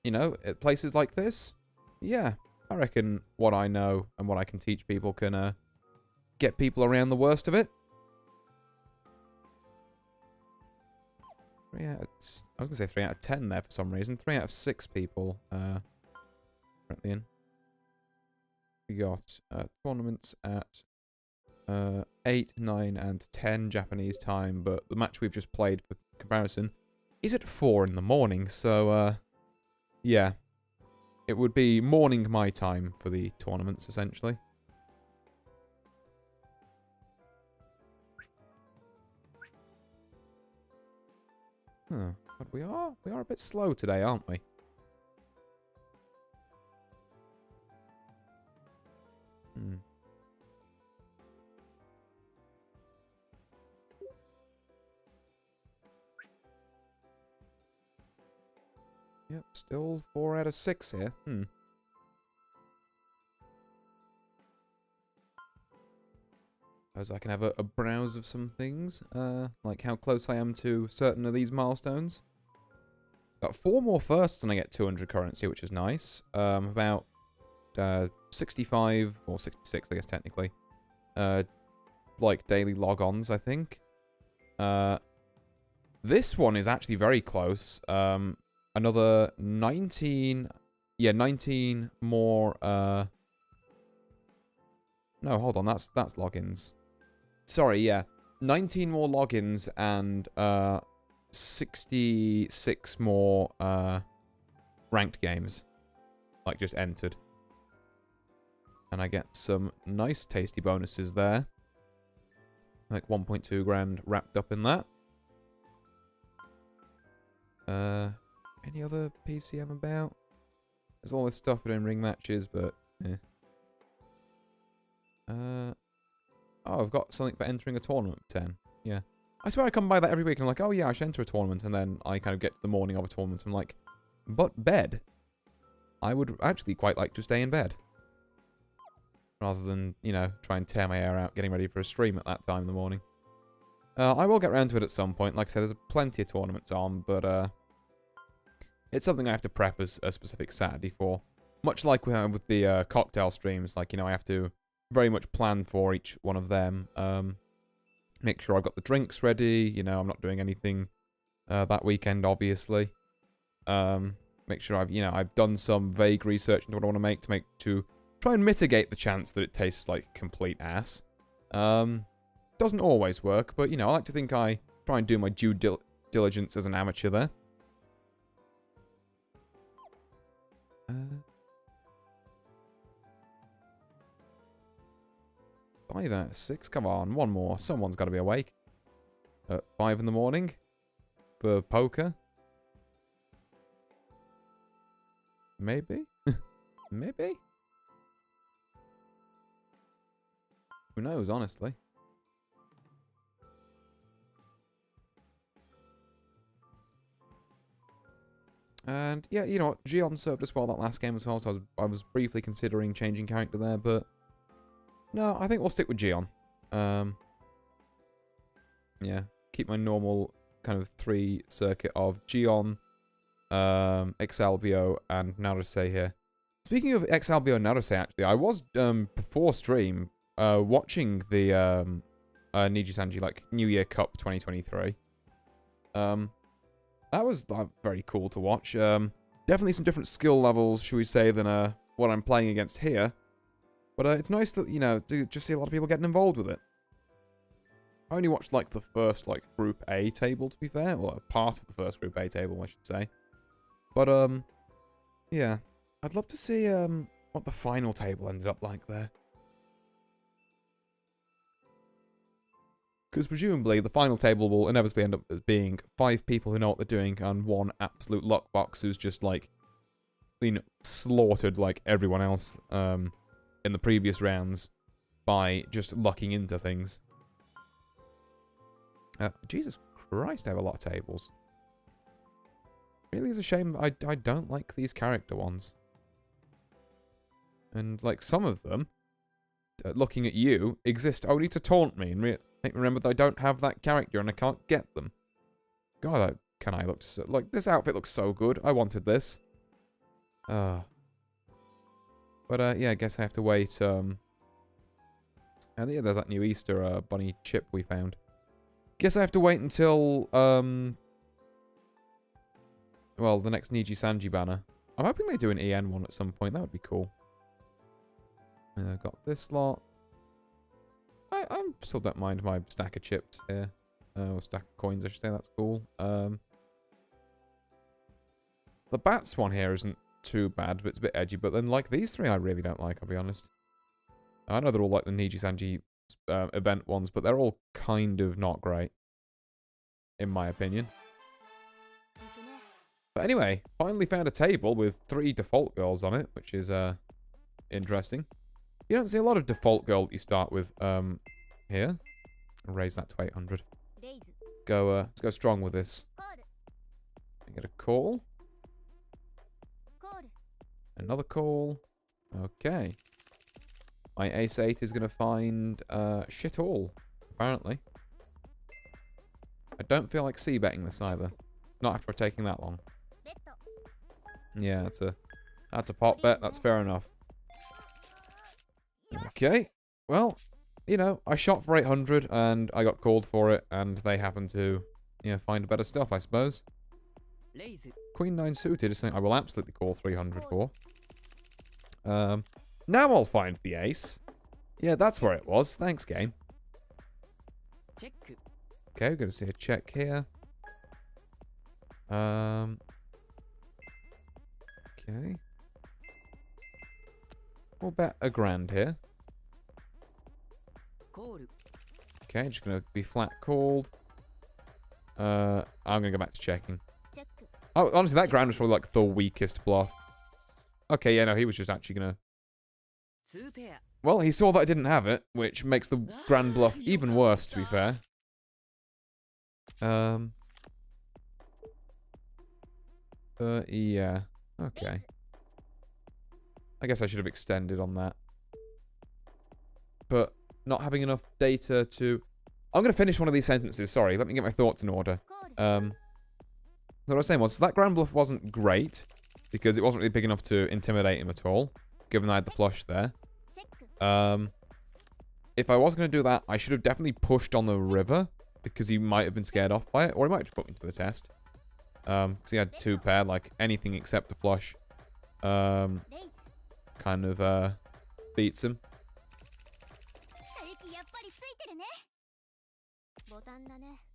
you know, at places like this, yeah, I reckon what I know and what I can teach people can, get people around the worst of it. I was going to say 3 out of 10 there for some reason. 3 out of 6 people, currently in. We got, tournaments at, 8, 9, and 10 Japanese time, but the match we've just played, for comparison, is at 4 in the morning, so, yeah. It would be morning my time for the tournaments, essentially. Huh. But we are a bit slow today, aren't we? Hmm. Yep, still 4 out of 6 here. Hmm. Suppose I can have a browse of some things, like how close I am to certain of these milestones. Got 4 more firsts and I get 200 currency, which is nice. About 65, or 66, I guess, technically. Like, daily log-ons, I think. This one is actually very close. Another 19... Yeah, 19 more, No, hold on, that's logins. Sorry, yeah. 19 more logins and, 66 more, ranked games. Like, just entered. And I get some nice tasty bonuses there. Like 1.2 grand wrapped up in that. Any other PCM about? There's all this stuff for doing ring matches, but, eh. Oh, I've got something for entering a tournament 10. Yeah. I swear I come by that every week and I'm like, oh yeah, I should enter a tournament. And then I kind of get to the morning of a tournament and I'm like, but bed? I would actually quite like to stay in bed. Rather than, you know, try and tear my hair out getting ready for a stream at that time in the morning. I will get around to it at some point. Like I said, there's plenty of tournaments on, but it's something I have to prep as a specific Saturday for. Much like we have with the cocktail streams, like, you know, I have to very much plan for each one of them. Make sure I've got the drinks ready. You know, I'm not doing anything that weekend, obviously. Make sure I've done some vague research into what I want to make to try and mitigate the chance that it tastes like complete ass. Doesn't always work, but, you know, I like to think I try and do my due diligence as an amateur there. Five out of 6. Come on, one more. Someone's got to be awake. At 5 in the morning for poker. Maybe? Maybe? Who knows, honestly. And yeah, you know what? Gion served us well that last game as well, so I was briefly considering changing character there, but no, I think we'll stick with Gion. Yeah, keep my normal kind of 3 circuit of Gion, Exalbio, and Naruse here. Speaking of Exalbio and Naruse, actually, I was before stream watching the Niji Sanji like New Year Cup 2023. That was very cool to watch. Definitely some different skill levels, should we say, than what I'm playing against here. But it's nice that, you know, to just see a lot of people getting involved with it. I only watched, like, the first, like, Group A table, to be fair. Well, part of the first Group A table, I should say. But, yeah. I'd love to see, what the final table ended up like there. Because presumably the final table will inevitably end up as being 5 people who know what they're doing and 1 absolute luckbox who's just, like, you know, slaughtered, like, everyone else in the previous rounds by just lucking into things. Jesus Christ, I have a lot of tables. Really is a shame I don't like these character ones. And, like, some of them, looking at you, exist only to taunt me and make me remember that I don't have that character and I can't get them. God, can I look so... Like, this outfit looks so good. I wanted this. But, yeah, I guess I have to wait, and yeah, there's that new Easter, bunny chip we found. Guess I have to wait until, well, the next Niji Sanji banner. I'm hoping they do an EN one at some point. That would be cool. I've got this lot. I still don't mind my stack of chips here. Or stack of coins, I should say. That's cool. The bats one here isn't too bad, but it's a bit edgy. But then, like, these 3 I really don't like, I'll be honest. I know they're all like the Niji Sanji event ones, but they're all kind of not great. In my opinion. But anyway, finally found a table with 3 default girls on it, which is interesting. You don't see a lot of default girl that you start with here. I'll raise that to 800. Let's go strong with this. Get a call. Another call. Okay. My ace 8 is going to find shit all, apparently. I don't feel like c-betting this either. Not after taking that long. Yeah, that's a pot bet. That's fair enough. Okay. Well, you know, I shot for 800 and I got called for it, and they happened to, you know, find better stuff, I suppose. Queen 9 suited is something I will absolutely call 300 for. Now I'll find the ace. Yeah, that's where it was. Thanks, game. Okay, we're going to see a check here. Okay. We'll bet a grand here. Okay, just going to be flat called. I'm going to go back to checking. Oh, honestly, that grand was probably like the weakest bluff. Okay, yeah, no, he was just actually going to... Well, he saw that I didn't have it, which makes the grand bluff even worse, to be fair. Yeah. Okay. I guess I should have extended on that. But not having enough data to... I'm going to finish one of these sentences. Sorry, let me get my thoughts in order. So what I was saying was, that ground bluff wasn't great, because it wasn't really big enough to intimidate him at all, given I had the flush there. If I was going to do that, I should have definitely pushed on the river, because he might have been scared off by it, or he might just put me to the test. Because he had 2 pair, like anything except a flush, kind of beats him.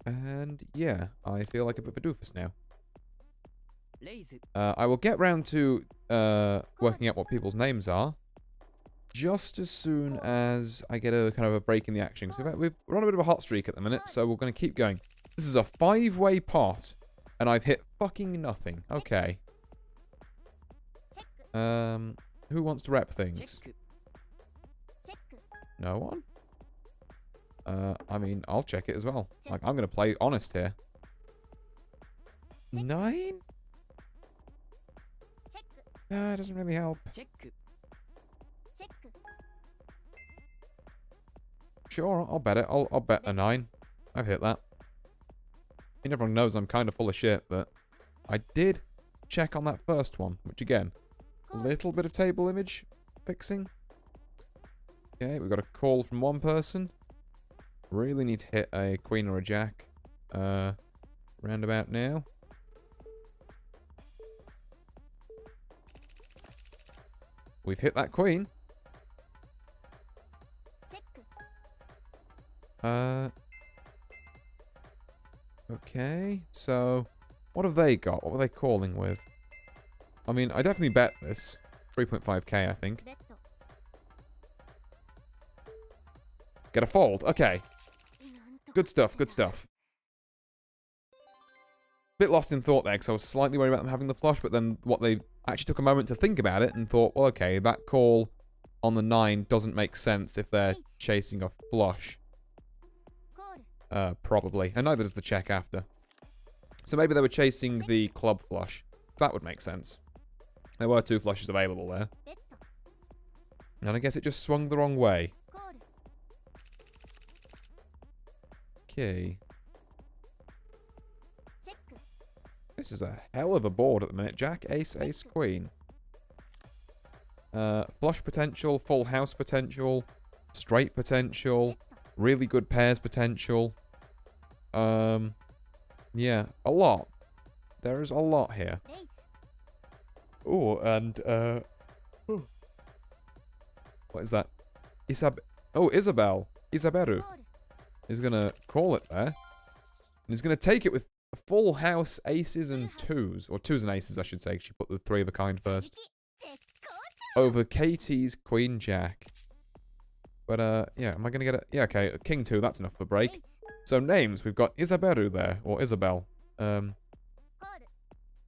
And yeah, I feel like a bit of a doofus now. I will get round to working out what people's names are just as soon as I get a kind of a break in the action. So we're on a bit of a hot streak at the minute, so we're going to keep going. This is a 5-way pot, and I've hit fucking nothing. Okay. Who wants to rep things? No one? I mean, I'll check it as well. Like, I'm going to play honest here. 9? It doesn't really help. Sure, I'll bet it. I'll bet a 9. I've hit that. I mean, everyone knows I'm kind of full of shit, but I did check on that first one, which again, a little bit of table image fixing. Okay, we've got a call from one person. Really need to hit a queen or a jack. Roundabout now. We've hit that queen. Okay, so what have they got? What were they calling with? I mean, I definitely bet this. 3.5k, I think. Get a fold. Okay. Good stuff, good stuff. Bit lost in thought there, because I was slightly worried about them having the flush, but then they actually took a moment to think about it and thought, well, okay, that call on the 9 doesn't make sense if they're chasing a flush. Probably. And neither does the check after. So maybe they were chasing the club flush. That would make sense. There were 2 flushes available there. And I guess it just swung the wrong way. Okay. This is a hell of a board at the minute. Jack, ace, ace, queen. Flush potential, full house potential, straight potential, really good pairs potential. Yeah, a lot. There is a lot here. Oh, and, what is that? Isabel. Isaberu. He's gonna call it there. And he's gonna take it with full house aces and 2s. Or 2s and aces, I should say, because she put the 3 of a kind first. Over Katie's queen jack. But, yeah, am I gonna get it? Yeah, okay, king 2, that's enough for break. So, names, we've got Isaberu there, or Isabel.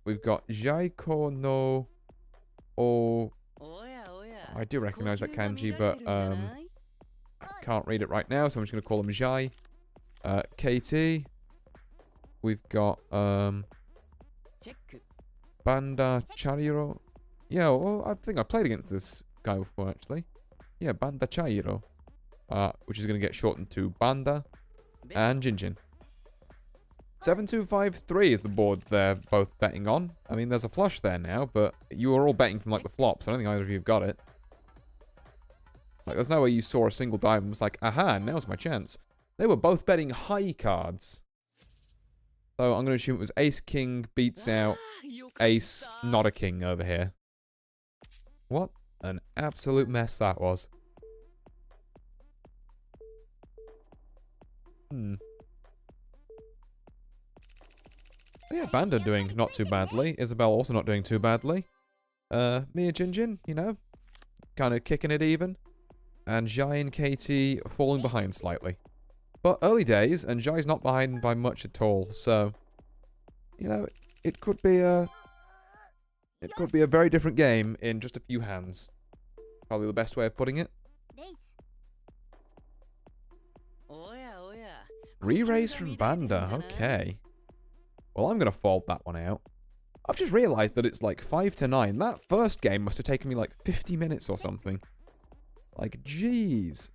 We've got Jaiko no O. I do recognize that kanji, but, I can't read it right now, so I'm just gonna call him Jai. KT. We've got, Banda Chairo. Yeah, well, I think I played against this guy before, actually. Yeah, Banda Chairo. Which is going to get shortened to Banda and Jinjin. 7253 is the board they're both betting on. I mean, there's a flush there now, but you were all betting from, like, the flops. I don't think either of you have got it. Like, there's no way you saw a single diamond and was like, aha, now's my chance. They were both betting high cards. So I'm going to assume it was ace king beats out ace not a king over here. What an absolute mess that was. Yeah, Banda doing not too badly. Isabel also not doing too badly. Mia Jinjin, you know, kind of kicking it even. And Jai and Katie falling behind slightly. But early days, and Jai's not behind by much at all, so, you know, it could be a very different game in just a few hands. Probably the best way of putting it. Re-raise from Banda, okay. Well, I'm going to fold that one out. I've just realised that it's like 5 to 9. That first game must have taken me like 50 minutes or something. Like, jeez.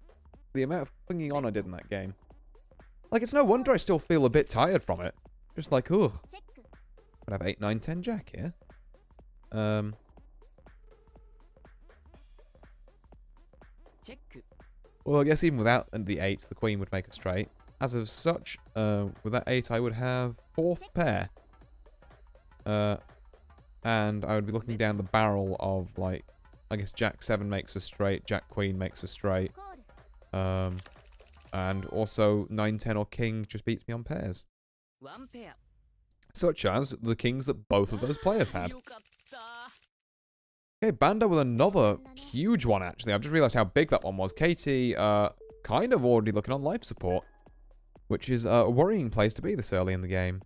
The amount of clinging on I did in that game. Like, it's no wonder I still feel a bit tired from it. Just like, ugh. I'd have 8, 9, 10 jack here. Well, I guess even without the 8, the queen would make a straight. As of such, with that 8, I would have 4th pair. And I would be looking down the barrel of, like, I guess Jack 7 makes a straight, Jack Queen makes a straight. And also 9, 10 or King just beats me on pairs. Such as the kings that both of those players had. Okay, Banda with another huge one, actually. I've just realized how big that one was. KT, kind of already looking on life support. Which is a worrying place to be this early in the game.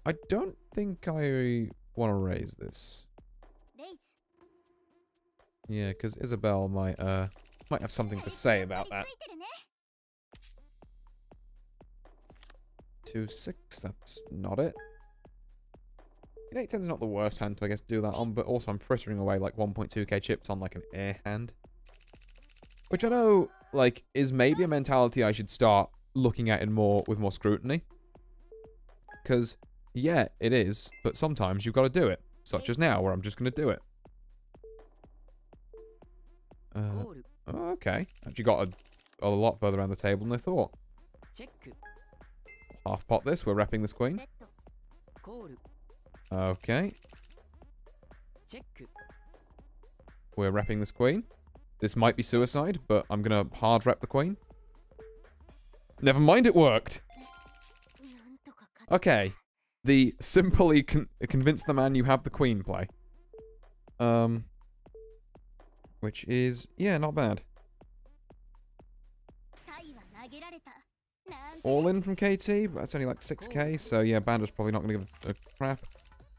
I don't think I want to raise this. Yeah, because Isabel might have something to say about that. 2-6, that's not it. 8-10 is not the worst hand to, I guess, do that on, but also I'm frittering away like 1.2k chips on like an air hand. Which I know, like, is maybe a mentality I should start looking at it with more scrutiny. Because, yeah, it is, but sometimes you've got to do it. Such as now, where I'm just going to do it. Okay. Actually got a lot further around the table than I thought. Half pot this, we're repping this queen. Okay. We're repping this queen. This might be suicide, but I'm gonna hard rep the queen. Never mind, it worked! Okay. The simply convince the man you have the queen play. Which is, yeah, not bad. All in from KT, but that's only like 6k, so yeah, Banda's probably not gonna give a crap.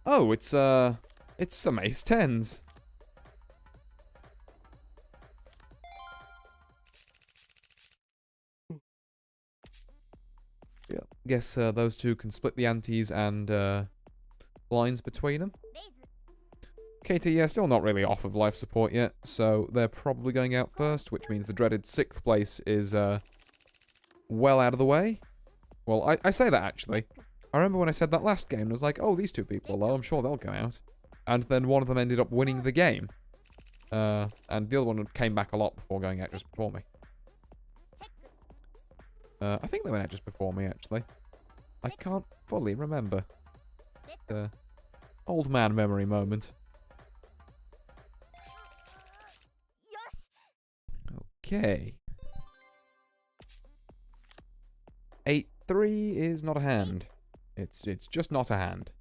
Oh, it's some ace 10s. Yeah, guess those two can split the antes and lines between them. KT, yeah, still not really off of life support yet, so they're probably going out first, which means the dreaded 6th place is well out of the way. Well, I say that actually. I remember when I said that last game, I was like, oh, these two people are low, I'm sure they'll go out. And then one of them ended up winning the game. And the other one came back a lot before going out just before me. I think they went out just before me, actually. I can't fully remember. Old man memory moment. Okay. 8-3 is not a hand. It's just not a hand.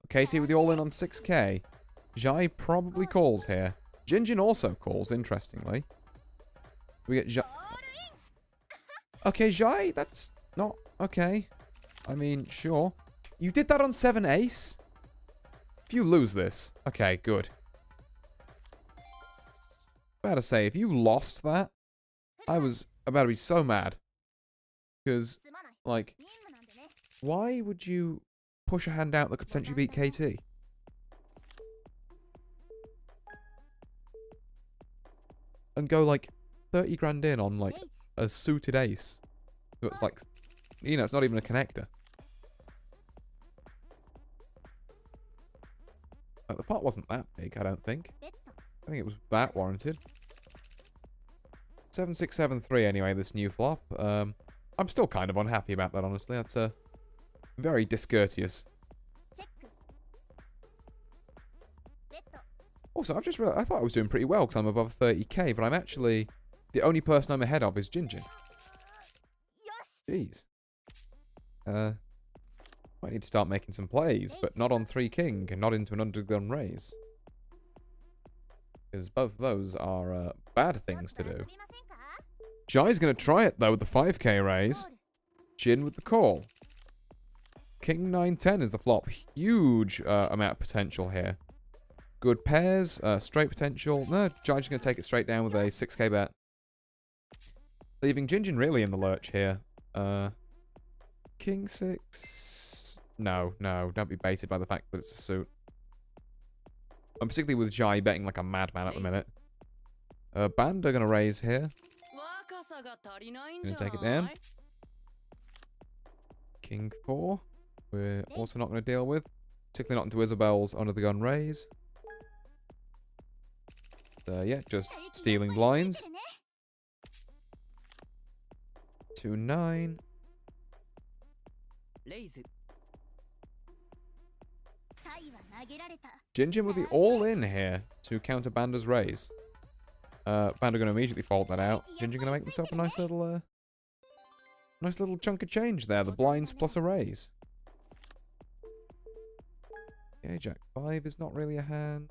KT with the all-in on 6k. Jai probably calls here. Jinjin also calls, interestingly. We get Jai. Okay, Jai, that's not okay. I mean, sure. You did that on 7 ace? If you lose this. Okay, good. About to say, if you lost that, I was about to be so mad. Because, like, why would you push a hand out that could potentially beat KT? And go, like, 30 grand in on, like, a suited ace. So it's like, you know, it's not even a connector. Like, the pot wasn't that big, I don't think. I think it was that warranted. 7-6-7-3 anyway, this new flop. I'm still kind of unhappy about that, honestly. That's very discourteous. Also, I've just realized, I thought I was doing pretty well because I'm above 30k, but I'm actually, the only person I'm ahead of is Jinjin. Jeez. Might need to start making some plays, but not on 3 king and not into an undergun raise. Because both of those are bad things to do. Jai's going to try it, though, with the 5k raise. Jin with the call. King 9-10 is the flop. Huge amount of potential here. Good pairs, straight potential. No, Jai's going to take it straight down with a 6k bet. Leaving Jinjin really in the lurch here. King 6... No, don't be baited by the fact that it's a suit. I'm particularly with Jai betting like a madman at the minute. Banda going to raise here. Gonna take it down. King 4. We're also not going to deal with. Particularly not into Isabel's under the gun raise. Yeah, just stealing blinds. 2-9. Jinjin with the all-in here to counter Banda's raise. Banda going to immediately fold that out. Jinjin going to make himself a nice little chunk of change there. The blinds plus a raise. Okay, Jack 5 is not really a hand.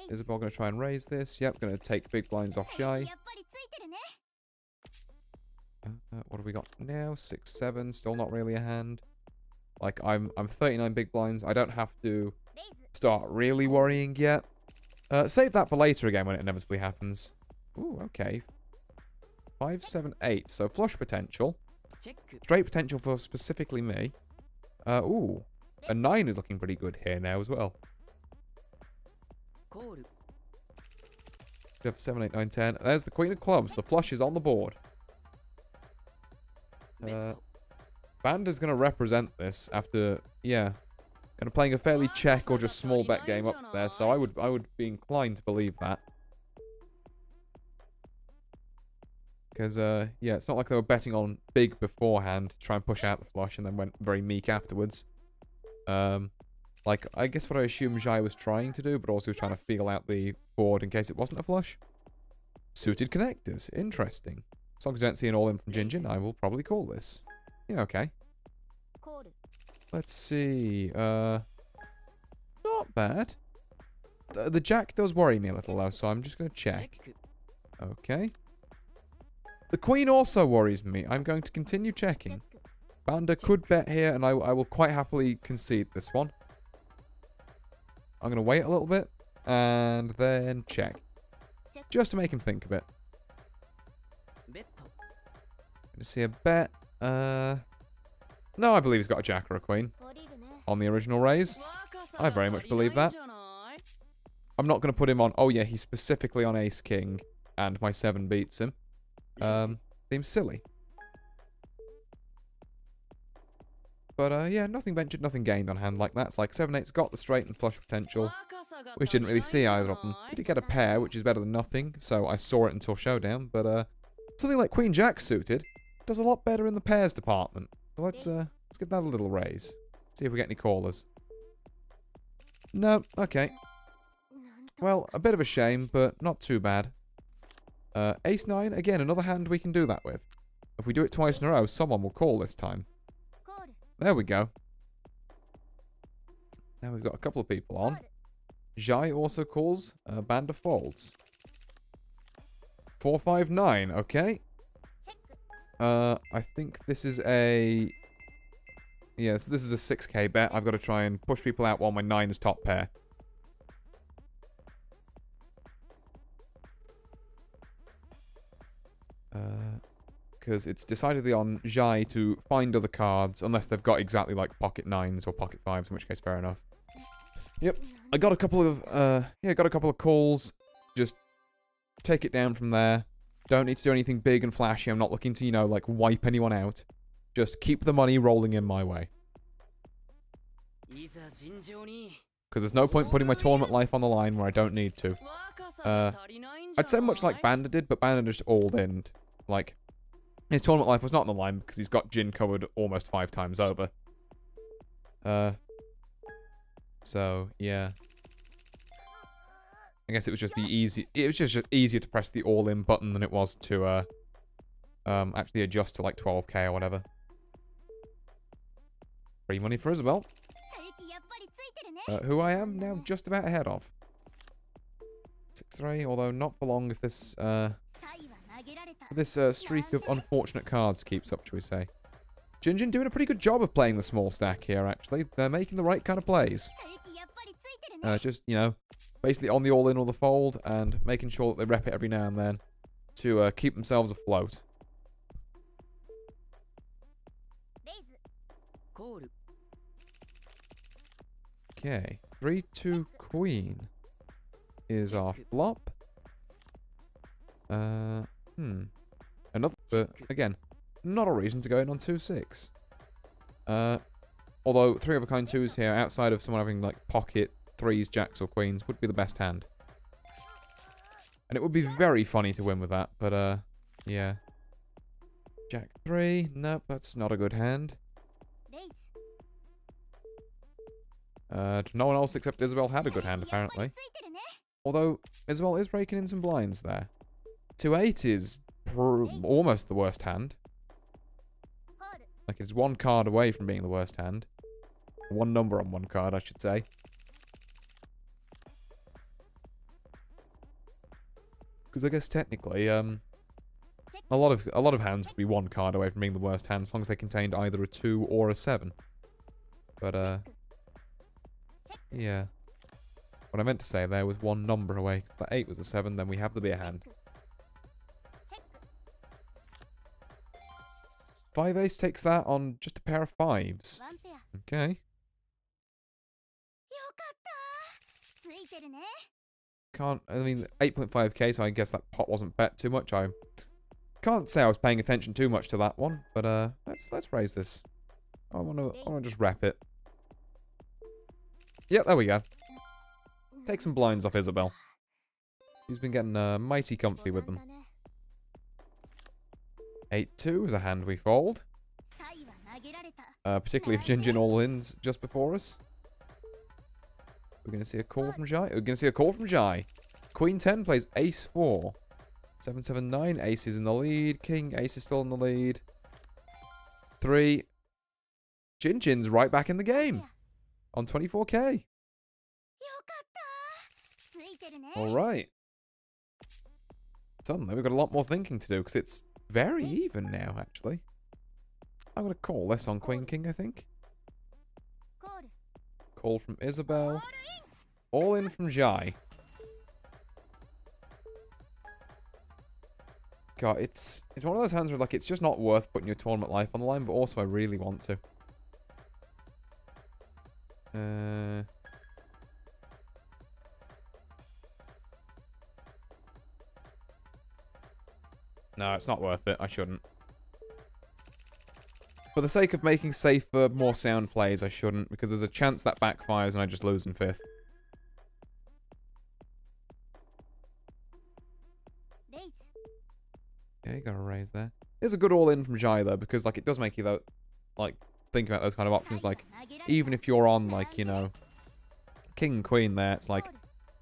Isabel going to try and raise this. Yep, going to take big blinds off Shy. What have we got now? 6-7, still not really a hand. Like, I'm 39 big blinds. I don't have to start really worrying yet. Save that for later again when it inevitably happens. Ooh, okay. 5, 7, 8. So flush potential. Straight potential for specifically me. Ooh. A 9 is looking pretty good here now as well. We have 7, 8, 9, 10. There's the Queen of Clubs. The flush is on the board. Banda's going to represent this after, yeah, kind of playing a fairly check or just small bet game up there. So I would be inclined to believe that. Because, yeah, it's not like they were betting on big beforehand to try and push out the flush and then went very meek afterwards. Like, I guess what I assume Jai was trying to do, but also was trying to feel out the board in case it wasn't a flush. Suited connectors. Interesting. As long as I don't see an all-in from Jinjin, I will probably call this. Yeah, okay. Let's see. Not bad. The Jack does worry me a little, though, so I'm just going to check. Okay. The Queen also worries me. I'm going to continue checking. Banda could bet here, and I will quite happily concede this one. I'm going to wait a little bit, and then check. Just to make him think a bit. Going to see a bet. No, I believe he's got a Jack or a Queen. On the original raise. I very much believe that. I'm not going to put him on... Oh, yeah, he's specifically on Ace King, and my 7 beats him. Seems silly. But, yeah, nothing ventured, nothing gained on hand like that. It's like 7-8's got the straight and flush potential, which didn't really see either of them. We did get a pair, which is better than nothing, so I saw it until showdown. But, something like Queen Jack suited does a lot better in the pairs department. So let's give that a little raise. See if we get any callers. No, okay. Well, a bit of a shame, but not too bad. Ace 9, again, another hand we can do that with. If we do it twice in a row, someone will call this time. There we go. Now we've got a couple of people on. Jai also calls. Banda folds. 4, 5, 9. Okay. I think this is a... Yes, this is a 6k bet. I've got to try and push people out while my 9 is top pair. Because it's decidedly on Jai to find other cards, unless they've got exactly like pocket 9s or pocket 5s, in which case fair enough. Yep, I got a couple of calls. Just take it down from there. Don't need to do anything big and flashy. I'm not looking to, you know, like wipe anyone out. Just keep the money rolling in my way. Because there's no point putting my tournament life on the line where I don't need to. I'd say much like Banda did, but Banda just all-in. Like, his tournament life was not on the line because he's got Jin covered almost 5 times over. So, yeah. I guess it was just just easier to press the all-in button than it was to, actually adjust to like 12k or whatever. Free money for Isabel. Who I am now just about ahead of. 6-3, although not for long if this, streak of unfortunate cards keeps up, shall we say. Jinjin doing a pretty good job of playing the small stack here, actually. They're making the right kind of plays. Just, you know, basically on the all-in or the fold, and making sure that they rep it every now and then to keep themselves afloat. Okay, 3-2 Queen is our flop. Another, but again, not a reason to go in on 2-6. Although 3 of a kind 2s here, outside of someone having like pocket 3s, jacks, or queens, would be the best hand. And it would be very funny to win with that, but yeah. Jack 3, nope, that's not a good hand. No one else except Isabel had a good hand, apparently. Although, Isabel is raking in some blinds there. 2-8 is almost the worst hand. Like, it's 1 card away from being the worst hand. 1 number on 1 card, I should say. Because I guess technically, a lot of hands would be 1 card away from being the worst hand, as long as they contained either a 2 or a 7. But, yeah. What I meant to say there was 1 number away. If that 8 was a 7, then we have the beer hand. 5 ace takes that on just a pair of 5s. Okay. Can't, I mean, 8.5k, so I guess that pot wasn't bet too much. I can't say I was paying attention too much to that one, but let's raise this. I wanna just wrap it. Yep, there we go. Take some blinds off Isabel. She's been getting mighty comfy with them. 8-2 is a hand we fold. Particularly if Jinjin all-ins just before us. We're going to see a call from Jai. We're going to see a call from Jai. Queen 10 plays Ace 4. 7-7-9. Ace is in the lead. King Ace is still in the lead. 3. Jinjin's right back in the game. On 24k. Alright. Suddenly we've got a lot more thinking to do because it's very even now, actually. I'm going to call this on Queen King, I think. Call from Isabel. All in from Jai. God, it's one of those hands where like it's just not worth putting your tournament life on the line, but also I really want to. No, it's not worth it. I shouldn't. For the sake of making safer, more sound plays, I shouldn't, because there's a chance that backfires and I just lose in 5th. Yeah, you got a raise there. It's a good all-in from Jai, though, because, like, it does make you, though, like, think about those kind of options. Like, even if you're on, like, you know, King, Queen there, it's like,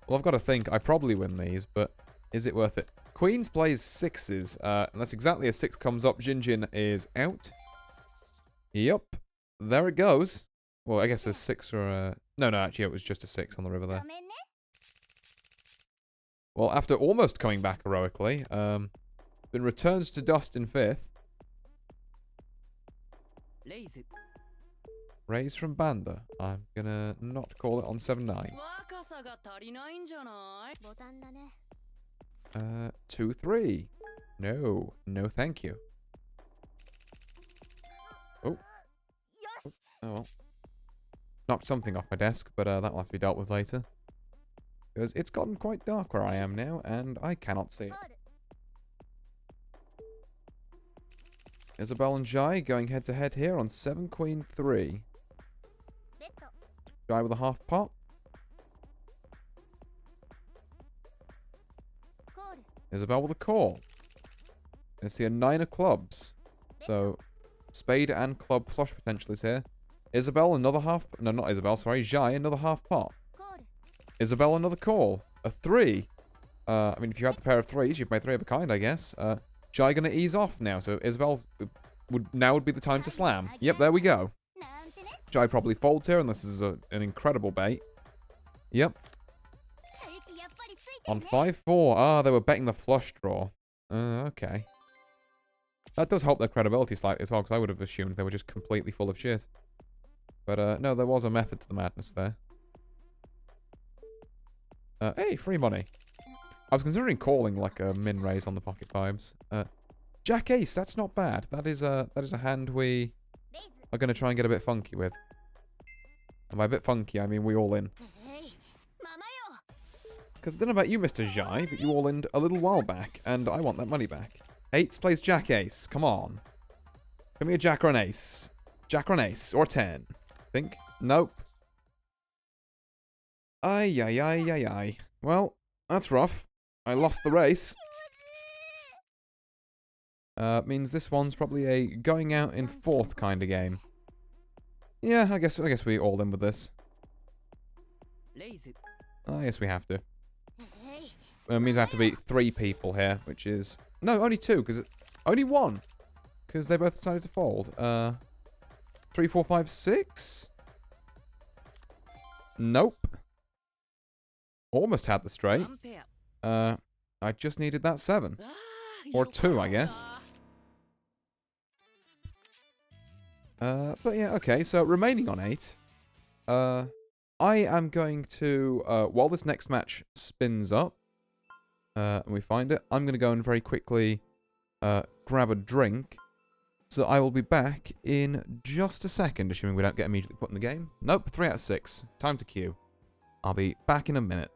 well, I've got to think, I probably win these, but is it worth it? Queens plays 6s, and that's exactly as 6 comes up. Jinjin is out. Yep. There it goes. Well, I guess there's 6 or a... No, actually, it was just a 6 on the river there. Well, after almost coming back heroically, been returned to dust in 5th. Raise from Banda. I'm gonna not call it on 7-9. 2-3. No. No, thank you. Oh, well. Knocked something off my desk, but that'll have to be dealt with later. Because it's gotten quite dark where I am now, and I cannot see it. Isabel and Jai going head-to-head here on 7 Queen 3. Jai with a half pot. Isabel with a call. Gonna see a 9 of clubs. So... Spade and club flush potential is here. Isabel, another half... No, not Isabel, sorry. Jai, another half pot. Isabel, another call. A 3. I mean, if you had the pair of 3s, you've made 3 of a kind, I guess. Jai gonna ease off now, so Isabel would be the time to slam. Yep, there we go. Jai probably folds here, and this is an incredible bait. Yep. On 5-4. Ah, they were betting the flush draw. Okay. That does help their credibility slightly as well, because I would have assumed they were just completely full of shit. But, no, there was a method to the madness there. Hey, free money. I was considering calling, like, a min raise on the pocket 5s. Jack Ace, that's not bad. That is a hand we are going to try and get a bit funky with. And by a bit funky, I mean we all in. Because I don't know about you, Mr. Jai, but you all in a little while back, and I want that money back. Eights plays Jack Ace. Come on. Give me a Jack or an Ace. Jack or an Ace. Or 10. I think. Nope. Ay, ay, ay, ay, ay. Well, that's rough. I lost the race. Means this one's probably a going out in fourth kind of game. Yeah, I guess we all in with this. I guess we have to. It means I have to beat 3 people here, which is... No, only 2, because... Only 1! Because they both decided to fold. 3, 4, 5, 6? Nope. Almost had the straight. I just needed that 7. Or 2, I guess. But yeah, okay, so remaining on 8. I am going to, while this next match spins up, and we find it, I'm going to go and very quickly grab a drink. So I will be back in just a second, assuming we don't get immediately put in the game. Nope, 3 out of 6. Time to queue. I'll be back in a minute.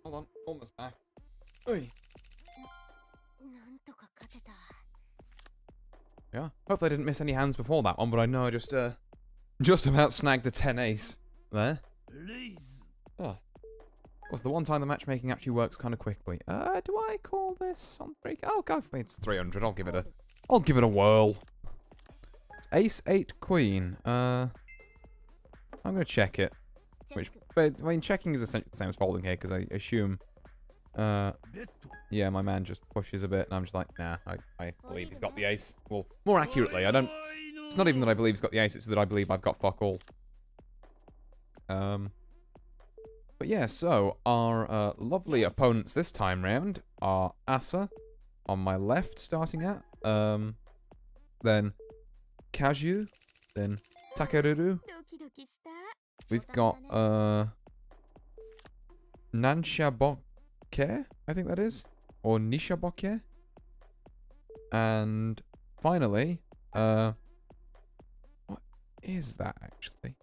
Hold on, almost back. Oi. Yeah, hopefully I didn't miss any hands before that one, but I know I just about snagged a 10 ace there. Oh. Was the one time the matchmaking actually works kind of quickly. Do I call this on 3? Oh, go for it. It's 300. I'll give it a whirl. Ace 8 queen. I'm gonna check it. But I mean, checking is essentially the same as folding here because I assume. Yeah, my man just pushes a bit, and I'm just like, nah. I believe he's got the ace. Well, more accurately, I don't. It's not even that I believe he's got the ace. It's that I believe I've got fuck all. But yeah, so our lovely opponents this time round are Asa on my left, starting at. Then Kaju, then Takaruru. We've got Nanshaboke, I think that is, or Nishaboke. And finally, what is that actually?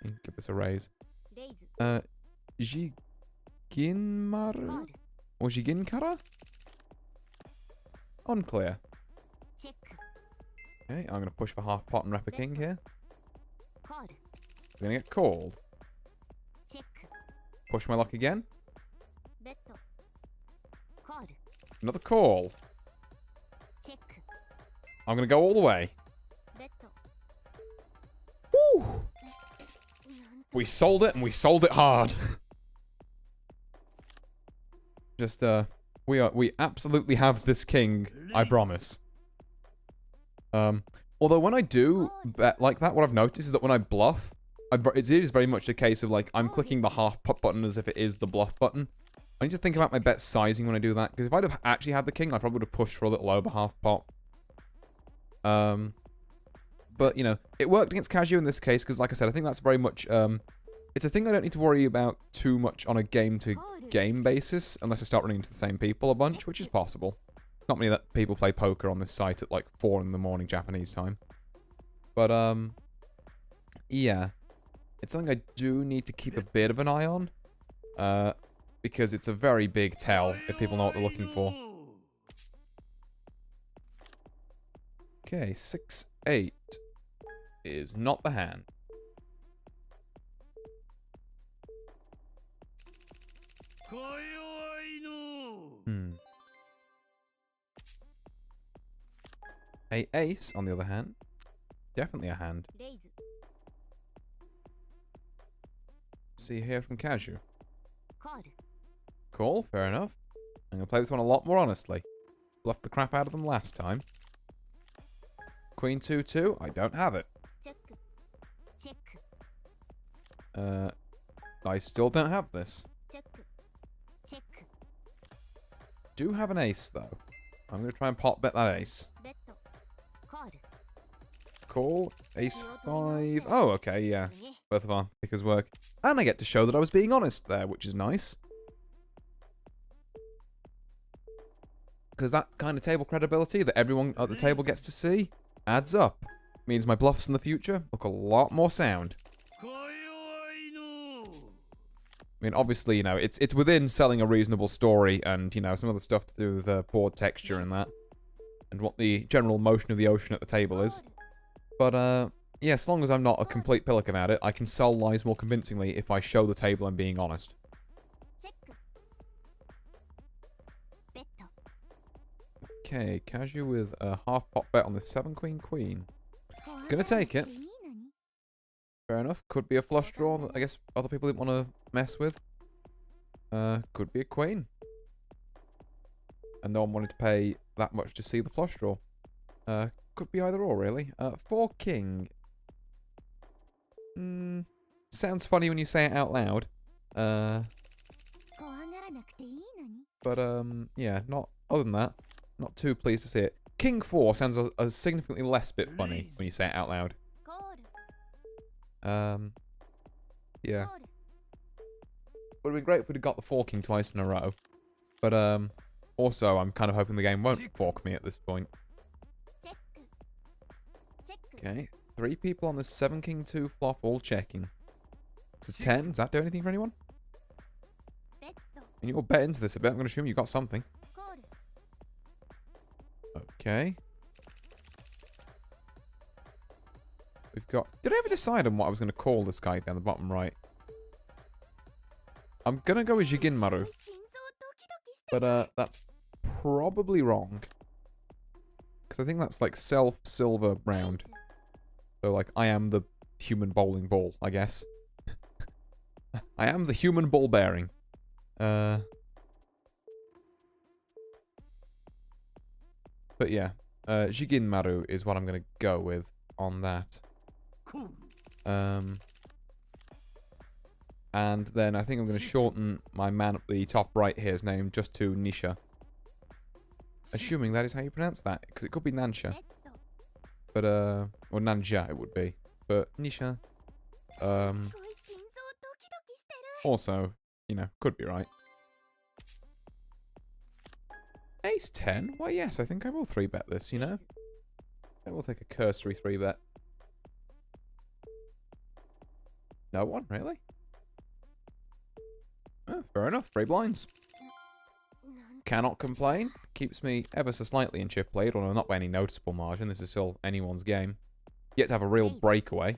Let me give this a raise. Jiginmaru? Or Jiginkara? Unclear. Okay, I'm going to push for half pot and rep a king here. We're going to get called. Push my luck again. Another call. I'm going to go all the way. Woo! We sold it, and we sold it hard. Just, we absolutely have this king, I promise. Although when I do bet like that, what I've noticed is that when I bluff, it is very much a case of, like, I'm clicking the half pot button as if it is the bluff button. I need to think about my bet sizing when I do that, because if I'd have actually had the king, I probably would have pushed for a little over half pot. But, you know, it worked against Cashew in this case, because, like I said, I think that's very much, it's a thing I don't need to worry about too much on a game-to-game basis, unless I start running into the same people a bunch, which is possible. Not many that people play poker on this site at, like, 4 in the morning Japanese time. But, yeah. It's something I do need to keep a bit of an eye on, because it's a very big tell if people know what they're looking for. Okay, 6-8 is not the hand. A ace, on the other hand, definitely a hand. See here from Cashew. Cool, fair enough. I'm gonna play this one a lot more honestly. Bluffed the crap out of them last time. Queen 2-2, I don't have it. I still don't have this. Do have an ace though. I'm gonna try and pot bet that ace. Call. Ace 5. Oh, okay, yeah. Both of our pickers work. And I get to show that I was being honest there, which is nice. Because that kind of table credibility that everyone at the table gets to see adds up. Means my bluffs in the future look a lot more sound. I mean, obviously, you know, it's within selling a reasonable story and, you know, some other stuff to do with the board texture and that. And what the general motion of the ocean at the table is. But, yeah, as long as I'm not a complete pillock about it, I can sell lies more convincingly if I show the table I'm being honest. Okay, Cashew with a half pot bet on the 7-queen queen. Gonna take it. Fair enough. Could be a flush draw that I guess other people didn't want to mess with. Could be a queen. And no one wanted to pay that much to see the flush draw. Could be either or, really. 4 king. Sounds funny when you say it out loud. But, yeah, not other than that. Not too pleased to see it. King 4 sounds a significantly less bit funny when you say it out loud. Yeah. Would have been great if we'd have got the 4 king twice in a row. But, also, I'm kind of hoping the game won't fork me at this point. Okay. 3 people on the 7-king 2 flop, all checking. It's a 10. Does that do anything for anyone? And you'll bet into this a bit. I'm going to assume you got something. Okay. We've got... Did I ever decide on what I was going to call this guy down the bottom right? I'm going to go with Jiginmaru. But, that's probably wrong. Because I think that's, like, self-silver round. So, like, I am the human bowling ball, I guess. I am the human ball bearing. But yeah, Jiginmaru is what I'm going to go with on that. And then I think I'm going to shorten my man at the top right here's name just to Nisha. Assuming that is how you pronounce that, because it could be Nansha. But, or Nanja it would be. But Nisha, also, you know, could be right. Ace 10? Well, yes, I think I will 3-bet this, you know? I will take a cursory 3-bet. No one, really? Oh, fair enough, 3 blinds. Cannot complain. Keeps me ever so slightly in chip played, although not by any noticeable margin. This is still anyone's game. Yet to have a real breakaway.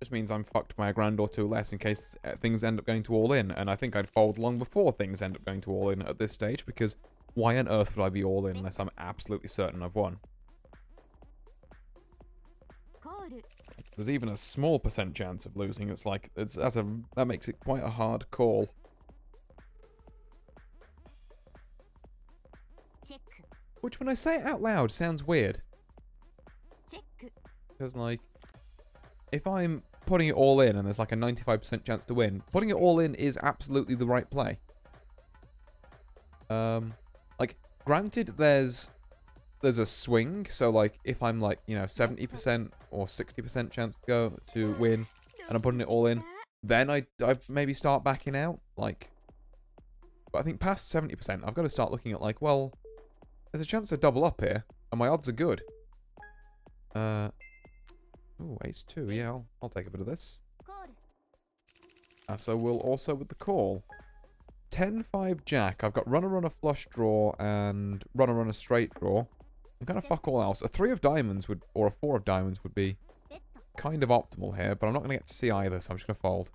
Just means I'm fucked by a grand or 2 less in case things end up going to all in. And I think I'd fold long before things end up going to all in at this stage, because Why on earth would I be all in unless I'm absolutely certain I've won? There's even a small percent chance of losing. It's like, that makes it quite a hard call. Which, when I say it out loud, sounds weird. Because, like, if I'm putting it all in and there's like a 95% chance to win, putting it all in is absolutely the right play. Like, granted, there's a swing, so like, if I'm like, you know, 70% or 60% chance to win, and I'm putting it all in, then I maybe start backing out, like, but I think past 70%, I've got to start looking at like, well, there's a chance to double up here, and my odds are good. Ooh, ace 2, yeah, I'll take a bit of this. So we'll also with the call. 10-5 jack. I've got runner flush draw and runner straight draw. I'm kind of fuck all else. A 3 of diamonds would, or a 4 of diamonds would be kind of optimal here, but I'm not going to get to see either, so I'm just going to fold.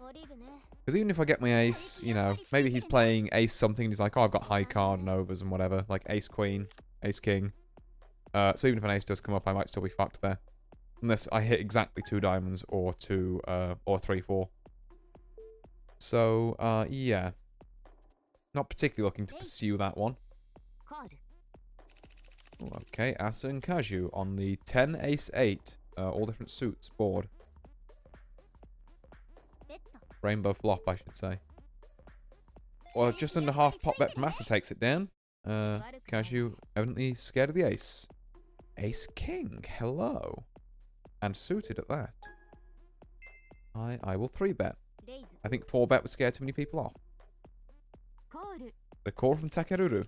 Because even if I get my ace, you know, maybe he's playing ace something and he's like, oh, I've got high card and overs and whatever, like ace queen, ace king. So even if an ace does come up, I might still be fucked there. Unless I hit exactly 2 diamonds or 2, or 3, 4. So, yeah. Not particularly looking to pursue that one. Ooh, okay, Asa and Kaju on the 10 ace 8, all different suits board. Rainbow flop, I should say. Well, just under half pot bet from Asa takes it down. Kaju evidently scared of the ace. Ace king, hello. And suited at that. I will 3-bet. I think 4-bet would scare too many people off. The call from Takeruru.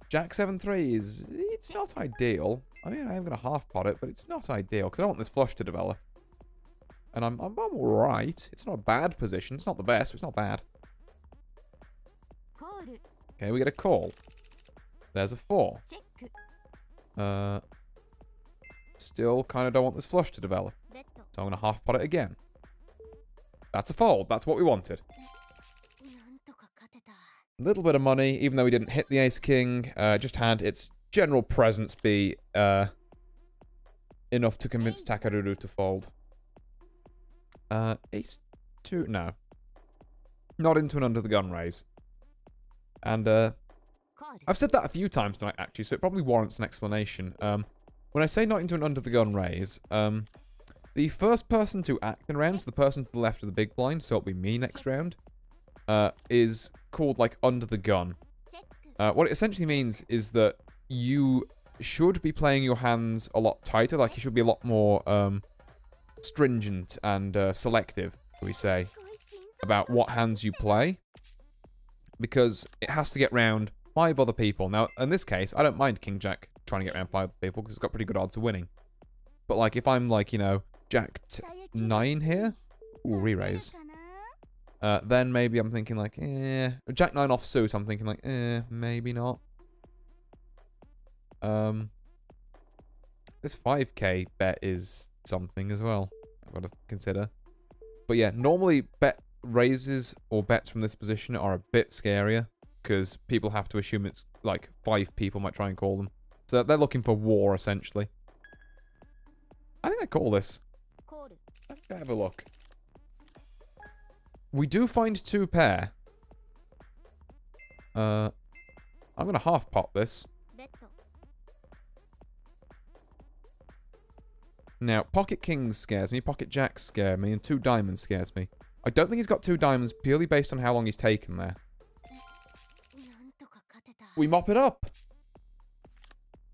Jack 7-3 is... it's not ideal. I mean, I am going to half pot it, but it's not ideal, because I don't want this flush to develop. And I'm alright. It's not a bad position. It's not the best, but it's not bad. Okay, we get a call. There's a 4. Still kind of don't want this flush to develop. So I'm going to half pot it again. That's a fold. That's what we wanted. A little bit of money, even though we didn't hit the ace king. Just had its general presence be enough to convince Takaruru to fold. Ace 2, no. Not into an under the gun raise. And I've said that a few times tonight actually, so it probably warrants an explanation. When I say not into an under the gun raise, the first person to act in rounds, the person to the left of the big blind, so it'll be me next round, is called like under the gun. What it essentially means is that you should be playing your hands a lot tighter, like you should be a lot more stringent and selective, shall we say, about what hands you play, because it has to get round 5 other people. Now, in this case, I don't mind King Jack trying to get around 5 other people, because it's got pretty good odds of winning. But like, if I'm like, you know, Jack 9 here, ooh, re-raise, then maybe I'm thinking like, Jack 9 off suit, I'm thinking like, maybe not. This 5k bet is something as well, I've got to consider. But yeah, normally bet raises or bets from this position are a bit scarier, because people have to assume it's like 5 people might try and call them. So they're looking for war, essentially. I think I call this. Let's have a look. We do find 2 pair. I'm going to half pot this. Now, pocket kings scares me, pocket jacks scare me, and 2 diamonds scares me. I don't think he's got 2 diamonds purely based on how long he's taken there. We mop it up!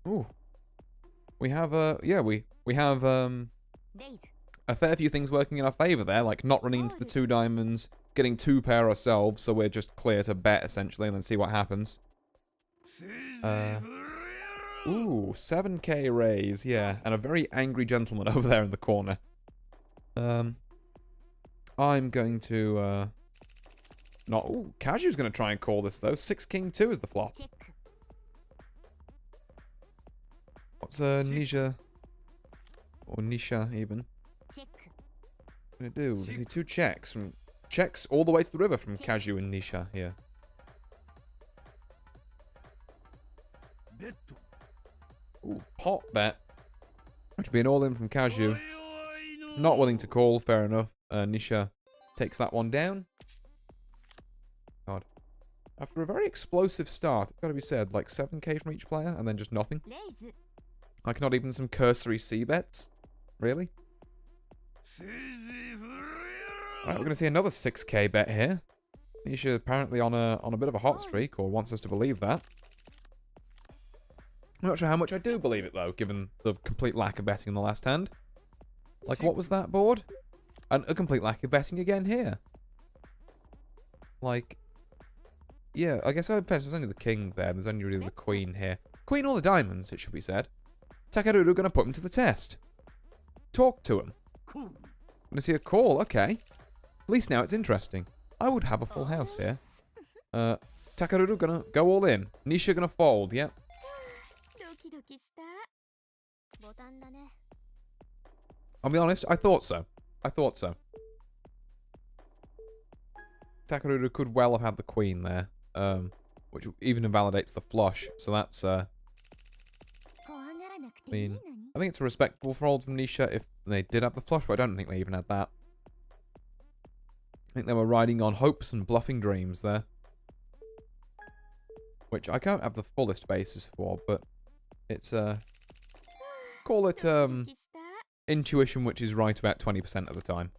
Ooh. We have, yeah, we have, a fair few things working in our favour there, like not running into the 2 diamonds, getting 2 pair ourselves, so we're just clear to bet, essentially, and then see what happens. Ooh, 7k raise, yeah, and a very angry gentleman over there in the corner. I'm going to, not, ooh, Kaju's going to try and call this, though. 6 king 2 is the flop. What's Nisha, or Nisha, even, gonna do? Does he 2 checks? From checks all the way to the river from Kaju and Nisha here. Ooh, pot bet. Which would be an all-in from Cashew. Not willing to call, fair enough. Nisha takes that one down. God. After a very explosive start, it's got to be said, like 7k from each player, and then just nothing. Like not even some cursory C bets. Really? Alright, we're going to see another 6k bet here. Nisha apparently on a bit of a hot streak, or wants us to believe that. I'm not sure how much I do believe it, though, given the complete lack of betting in the last hand. Like, what was that board? And a complete lack of betting again here. Like, yeah, I guess there's only the king there. There's only really the queen here. Queen or the diamonds, it should be said. Takaruru gonna put him to the test. Talk to him. Gonna see a call, okay. At least now it's interesting. I would have a full house here. Takaruru gonna go all in. Nisha gonna fold, yep. I'll be honest, I thought so. Takaruru could well have had the queen there. Which even invalidates the flush. So that's, I mean, I think it's a respectable fold from Nisha if they did have the flush, but I don't think they even had that. I think they were riding on hopes and bluffing dreams there. Which I can't have the fullest basis for, but it's, call it, intuition which is right about 20% of the time.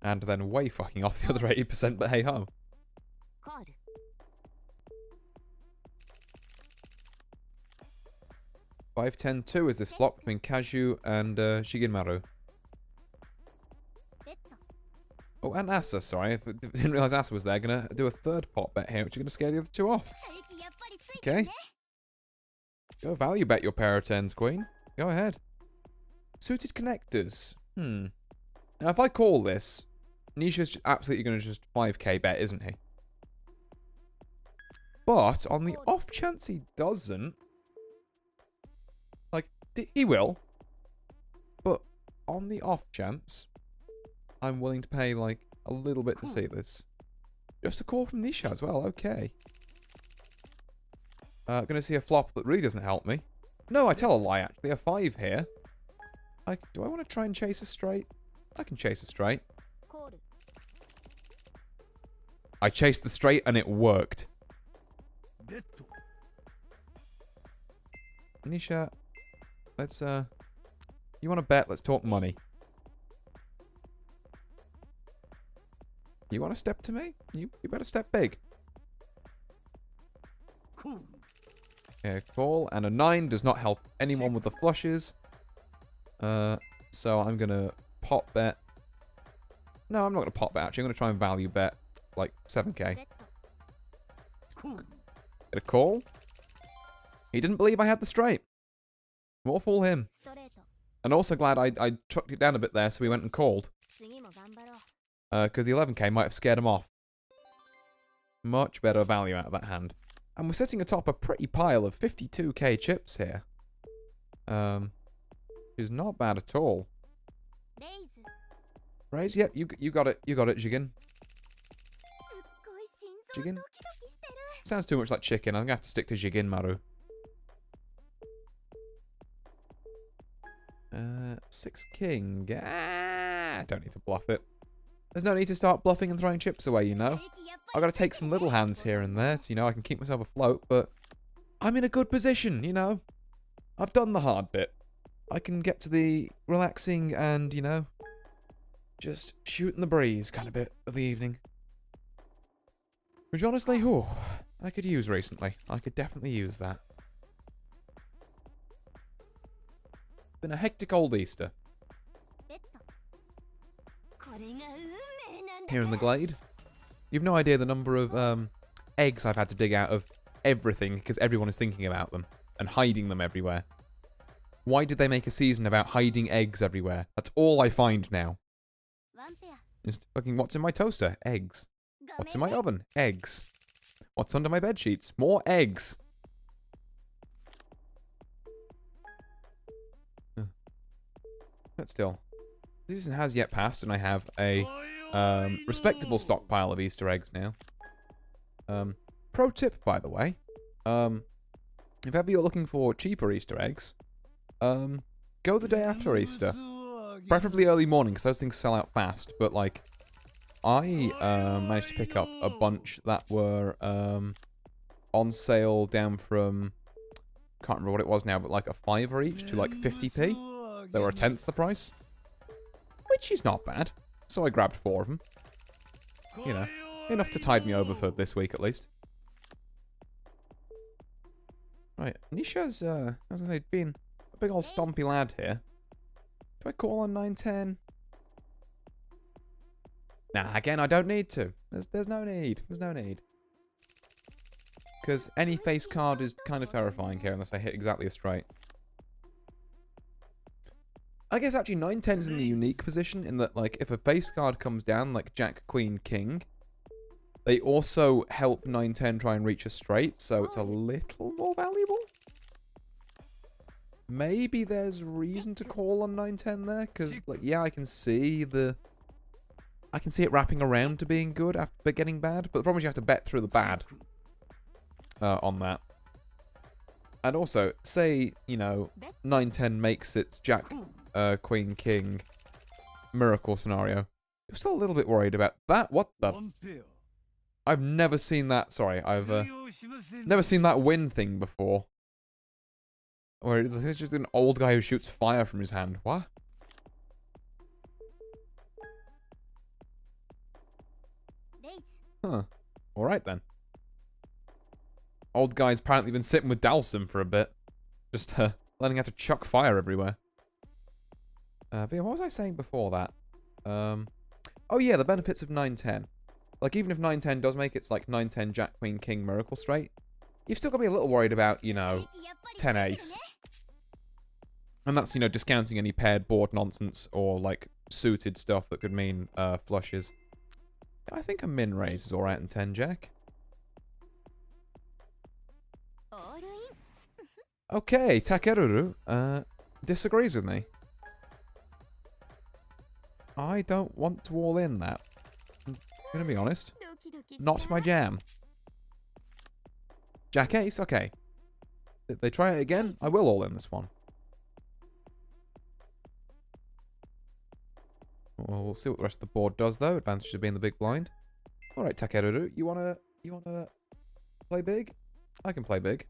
And then way fucking off the other 80%, but hey ho. 5-10-2 is this flop between Cashew and Shigenmaru. Oh, and Asa, sorry. I didn't realise Asa was there. Gonna do a third pot bet here, which is gonna scare the other two off. Okay. Go value bet your pair of tens, Queen. Go ahead. Suited connectors. Now, if I call this, Nisha's absolutely gonna just 5k bet, isn't he? But, on the off chance he doesn't... Like, he will. But, on the off chance... I'm willing to pay, like, a little bit to see this. Just a call from Nisha as well, okay. Gonna see a flop that really doesn't help me. No, I tell a lie, actually. A 5 here. Like, do I want to try and chase a straight? I can chase a straight. I chased the straight and it worked. Nisha, let's, you want to bet? Let's talk money. You want to step to me? You better step big. Okay, call. And a 9 does not help anyone with the flushes. So I'm going to pot bet. No, I'm not going to pot bet, actually. I'm going to try and value bet, like, 7k. Get a call. He didn't believe I had the straight. More fool him. And also glad I chucked it down a bit there, so he went and called. Because the 11k might have scared him off. Much better value out of that hand. And we're sitting atop a pretty pile of 52k chips here. Which is not bad at all. Raise? Yep, you got it. You got it, Jigen. Jigen? Sounds too much like chicken. I'm going to have to stick to Jigen Maru. 6 king. Ah, don't need to bluff it. There's no need to start bluffing and throwing chips away, you know. I've got to take some little hands here and there, so, you know, I can keep myself afloat, but I'm in a good position, you know. I've done the hard bit. I can get to the relaxing and, you know, just shooting the breeze kind of bit of the evening. Which, honestly, I could use recently. I could definitely use that. Been a hectic old Easter. Here in the glade. You've no idea the number of eggs I've had to dig out of everything because everyone is thinking about them and hiding them everywhere. Why did they make a season about hiding eggs everywhere? That's all I find now. Just fucking what's in my toaster? Eggs. What's in my oven? Eggs. What's under my bed sheets? More eggs. But still, the season has yet passed, and I have a respectable stockpile of Easter eggs now. Pro tip, by the way. if ever you're looking for cheaper Easter eggs, go the day after Easter. Preferably early morning, because those things sell out fast. But, like, I managed to pick up a bunch that were on sale down from, can't remember what it was now, but like a $5 each to like 50p. They were a tenth the price, which is not bad. So I grabbed 4 of them. You know, enough to tide me over for this week at least. Right, Nisha's, I was gonna say, being a big old stompy lad here. Do I call on 910? Nah, again, I don't need to. There's no need. There's no need. Because any face card is kind of terrifying here unless I hit exactly a straight. I guess actually 910 is in the unique position in that, like, if a face card comes down, like Jack, Queen, King, they also help 910 try and reach a straight, so it's a little more valuable. Maybe there's reason to call on 910 there, because, like, yeah, I can see it wrapping around to being good after getting bad, but the problem is you have to bet through the bad on that. And also, say, you know, 910 makes its Jack, Queen, King miracle scenario. You're still a little bit worried about that. What the? I've never seen that. Sorry, I've never seen that win thing before. Where it's just an old guy who shoots fire from his hand. What? Huh. Alright then. Old guy's apparently been sitting with Dalsum for a bit. Just learning how to chuck fire everywhere. But yeah, what was I saying before that? Oh yeah, the benefits of 910. Like, even if 910 does make its, like, 910 Jack, Queen, King miracle straight, you've still got to be a little worried about, you know, 10 ace. And that's, you know, discounting any paired board nonsense or, like, suited stuff that could mean flushes. I think a min raise is alright in 10 Jack. Okay, Takeruru disagrees with me. I don't want to all in that. I'm gonna be honest. Not my jam. Jack ace, okay. If they try it again, I will all in this one. Well, we'll see what the rest of the board does though. Advantage of being the big blind. Alright, Takeru, you wanna play big? I can play big.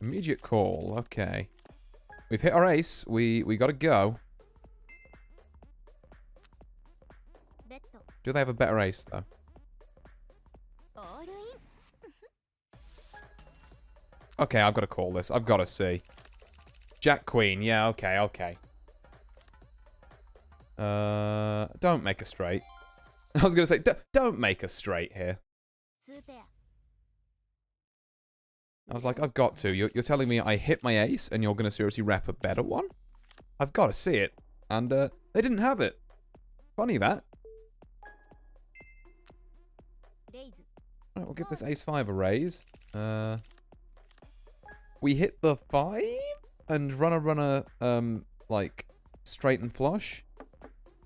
Immediate call, okay. We've hit our ace, we gotta go. Do they have a better ace though? Okay, I've got to call this. I've got to see. Jack Queen, yeah, okay. Don't make a straight. I was going to say, don't make a straight here. I was like, I've got to. You're telling me I hit my ace and you're going to seriously rep a better one? I've got to see it. And they didn't have it. Funny that. Alright, we'll give this ace-5 a raise. We hit the 5 and runner, like, straight and flush.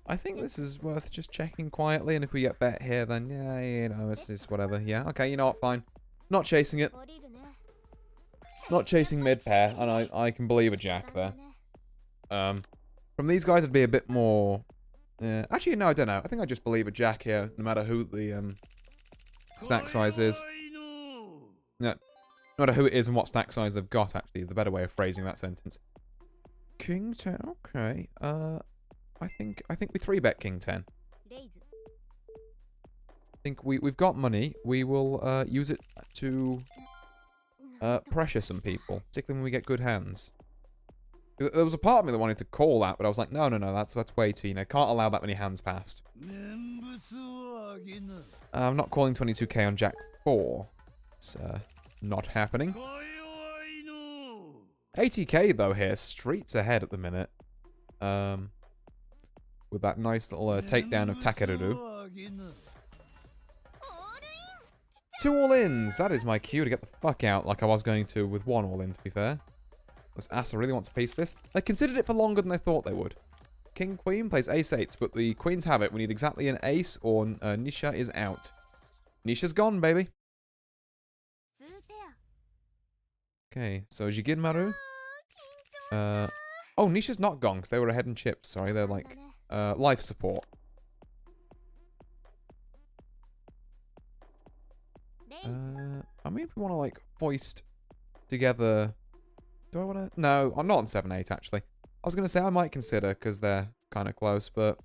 I think this is worth just checking quietly, and if we get bet here, then, yeah, you know, it's just whatever. Yeah, okay, you know what, fine. Not chasing it. Not chasing mid-pair, and I can believe a jack there. From these guys, it'd be a bit more... actually, no, I don't know. I think I just believe a jack here, no matter who the stack size is. Yeah. No matter who it is and what stack size they've got, actually, is the better way of phrasing that sentence. King 10, okay. I think we 3-bet King 10. I think we've got money. We will use it to pressure some people, particularly when we get good hands. There was a part of me that wanted to call that, but I was like, no, that's way too, you know, can't allow that many hands past. I'm not calling 22k on Jack 4. It's not happening. 80k though here, streets ahead at the minute. With that nice little takedown of Takeru. 2 all-ins, that is my cue to get the fuck out like I was going to with 1 all-in, to be fair. This Asa really wants to piece this. They considered it for longer than they thought they would. King Queen plays ace-8s, but the queens have it. We need exactly an ace or Nisha is out. Nisha's gone, baby. Okay, so Jiginmaru. Oh, Nisha's not gonks. They were ahead in chips. Sorry, they're like life support. I mean, if we want to like foist together, do I want to? No, I'm not on 7-8 actually. I was gonna say I might consider because they're kind of close, but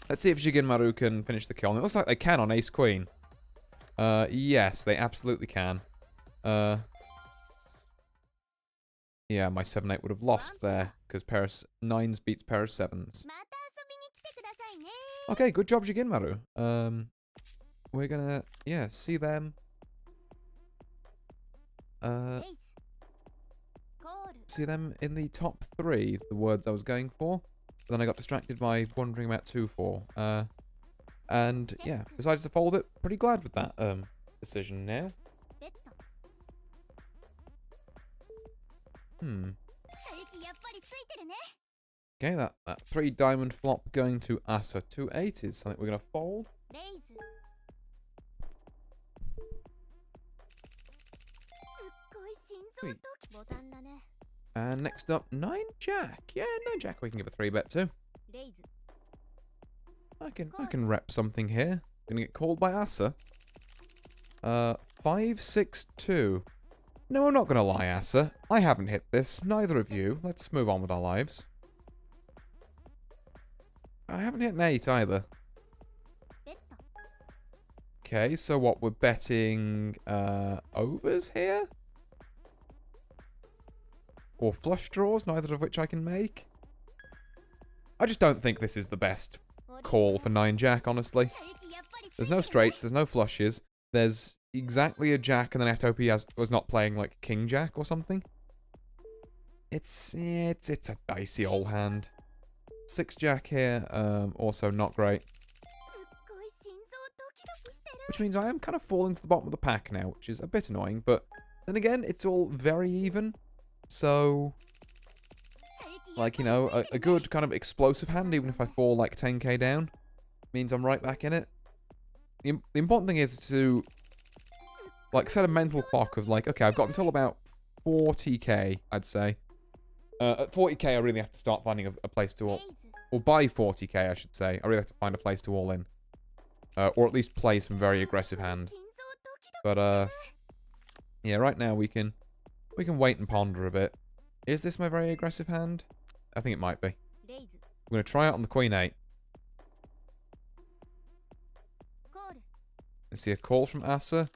let's see if Jiginmaru can finish the kill. And it looks like they can on Ace Queen. Yes, they absolutely can. Yeah, my 7-8 would have lost there because Paris 9s beats Paris 7s. Okay, good job, Jiginmaru. We're gonna, yeah, see them. See them in the top 3 is the words I was going for. But then I got distracted by wondering about 2-4. And yeah, decided to fold it. Pretty glad with that decision now. Okay, that 3 diamond flop going to Asa. 2-8 is something we're gonna fold. Sweet. And next up, 9 Jack. Yeah, 9 Jack we can give a 3-bet to. I can rep something here. Gonna get called by Asa. 5-6-2. No, I'm not gonna lie, Asa. I haven't hit this. Neither of you. Let's move on with our lives. I haven't hit an 8 either. Okay, so what, we're betting overs here? Or flush draws, neither of which I can make? I just don't think this is the best call for 9 Jack, honestly. There's no straights, there's no flushes. There's exactly a Jack, and then FTOP was not playing like King Jack or something. It's a dicey old hand. 6 Jack here, also not great. Which means I am kind of falling to the bottom of the pack now, which is a bit annoying, but then again, it's all very even. So, like, you know, a good kind of explosive hand, even if I fall like 10k down, means I'm right back in it. The important thing is to, like, set a mental clock of, like, okay, I've got until about 40k, I'd say. At 40k, I really have to start finding a place to all... Or by 40k, I should say. I really have to find a place to all in. Or at least play some very aggressive hand. But, yeah, right now we can wait and ponder a bit. Is this my very aggressive hand? I think it might be. I'm going to try it on the Queen 8. I see a call from Asa.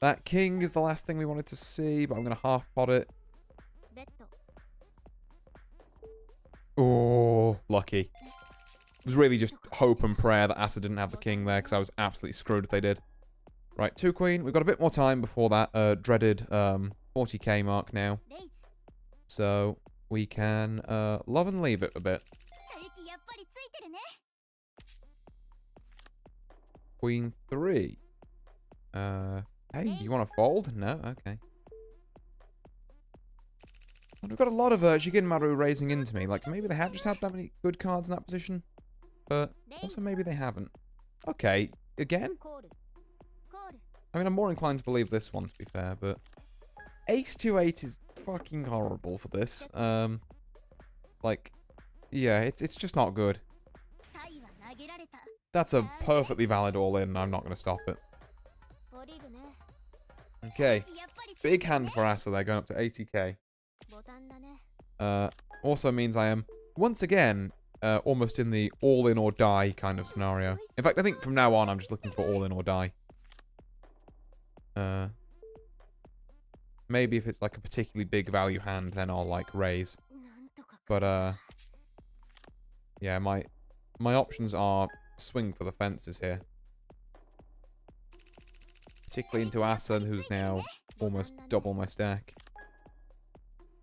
That king is the last thing we wanted to see, but I'm going to half pot it. Oh, lucky. It was really just hope and prayer that Asa didn't have the king there, because I was absolutely screwed if they did. Right, 2 queen. We've got a bit more time before that dreaded 40k mark now. So we can love and leave it a bit. Queen 3. Hey, you want to fold? No? Okay. And we've got a lot of Jiginmaru raising into me. Like, maybe they have just had that many good cards in that position. But also maybe they haven't. Okay, again? I mean, I'm more inclined to believe this one, to be fair, but... Ace 2-8 is fucking horrible for this. Like, yeah, it's just not good. That's a perfectly valid all-in, and I'm not going to stop it. Okay. Big hand for Asa there, going up to 80k. Also means I am, once again, almost in the all-in or die kind of scenario. In fact, I think from now on, I'm just looking for all-in or die. Maybe if it's like a particularly big value hand, then I'll like raise. But yeah, my options are swing for the fences here. Particularly into Asa, who's now almost double my stack.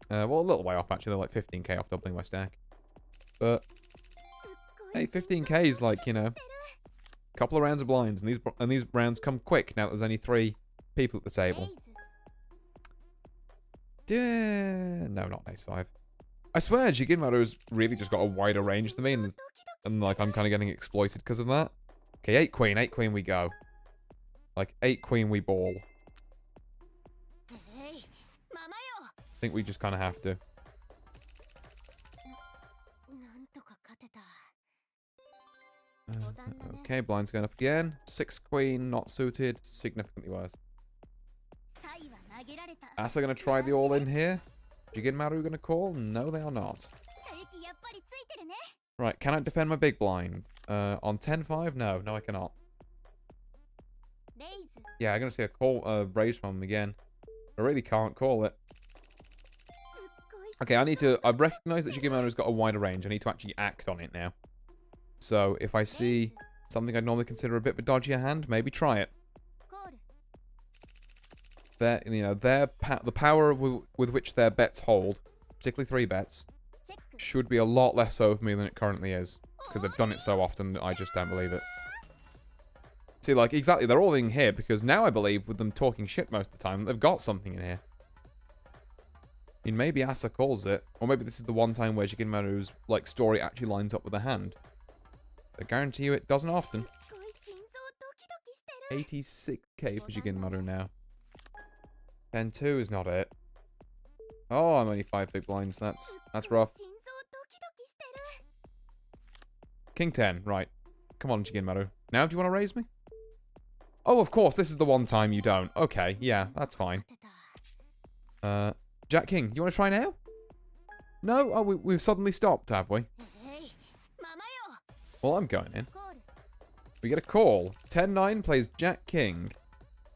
Well, a little way off actually, they're like 15k off doubling my stack. But hey, 15k is like, you know, a couple of rounds of blinds, and these rounds come quick now that there's only 3 people at the table. No, not ace 5. I swear, Jiginmaru's really just got a wider range than me, and like, I'm kind of getting exploited because of that. Okay, 8 queen we go. Like, 8 queen we ball. think we just kind of have to. Okay, blind's going up again. 6 queen, not suited, significantly worse. Asa going to try the all-in here. Jigenmaru going to call? No, they are not. Right, can I defend my big blind? On 10-5? No, I cannot. Yeah, I'm going to see a call, raise from him again. I really can't call it. Okay, I recognize that Jigenmaru's got a wider range. I need to actually act on it now. So, if I see something I'd normally consider a bit of a dodgier hand, maybe try it. The power with which their bets hold, particularly 3 bets, should be a lot less over me than it currently is. Because they've done it so often that I just don't believe it. See, like, exactly, they're all in here because now I believe, with them talking shit most of the time, they've got something in here. I mean, maybe Asa calls it, or maybe this is the one time where Jigenmaru's, like, story actually lines up with a hand. I guarantee you it doesn't often. 86k for Jigenmaru now. 10-2 is not it. Oh, I'm only 5 big blinds. That's rough. King 10, right. Come on, Jigenmaru. Now do you want to raise me? Oh, of course, this is the one time you don't. Okay, yeah, that's fine. Jack King, you want to try now? No? Oh, we've suddenly stopped, have we? Well, I'm going in. We get a call. 10-9 plays Jack King.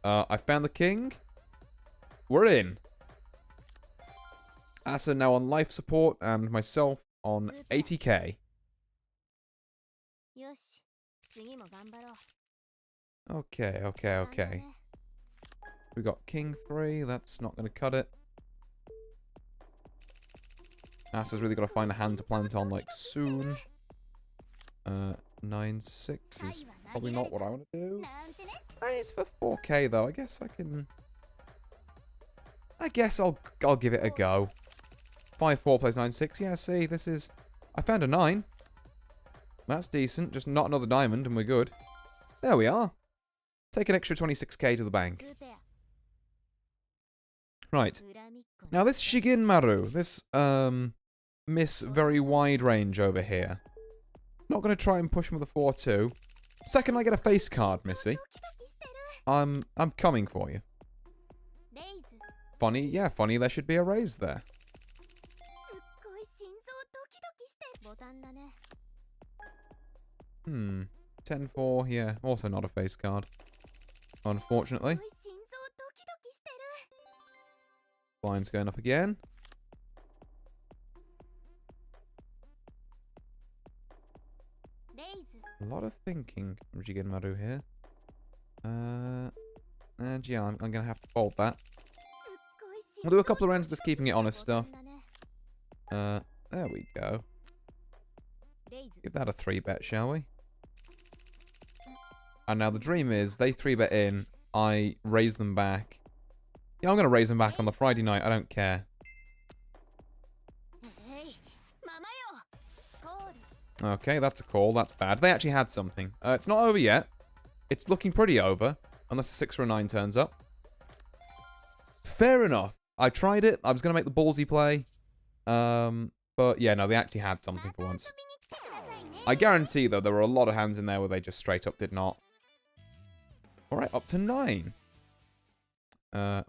I found the king. We're in. Asa now on life support and myself on 80k. Okay. We got King 3. That's not going to cut it. Asa's really got to find a hand to plant on, like, soon. 9-6 is probably not what I want to do. It's for 4k, though. I guess I'll give it a go. 5-4 plays 9-6. Yeah, see, this is... I found a 9. That's decent. Just not another diamond and we're good. There we are. Take an extra 26k to the bank. Right. Now this Jigenmaru, this, miss very wide range over here. Not going to try and push him with a 4-2. Second I get a face card, Missy. I'm coming for you. Funny, yeah, funny there should be a raise there. 10-4, yeah, also not a face card. Unfortunately. Blind's going up again. A lot of thinking from Jigenmaru here. And yeah, I'm going to have to fold that. We'll do a couple of rounds of this keeping it honest stuff. There we go. Give that a 3-bet, shall we? And now the dream is, they 3-bet in, I raise them back. Yeah, I'm going to raise them back on the Friday night, I don't care. Okay, that's a call, that's bad. They actually had something. It's not over yet. It's looking pretty over, unless a 6 or a 9 turns up. Fair enough. I tried it, I was going to make the ballsy play. But yeah, no, they actually had something for once. I guarantee, though, there were a lot of hands in there where they just straight up did not. Alright, up to 9.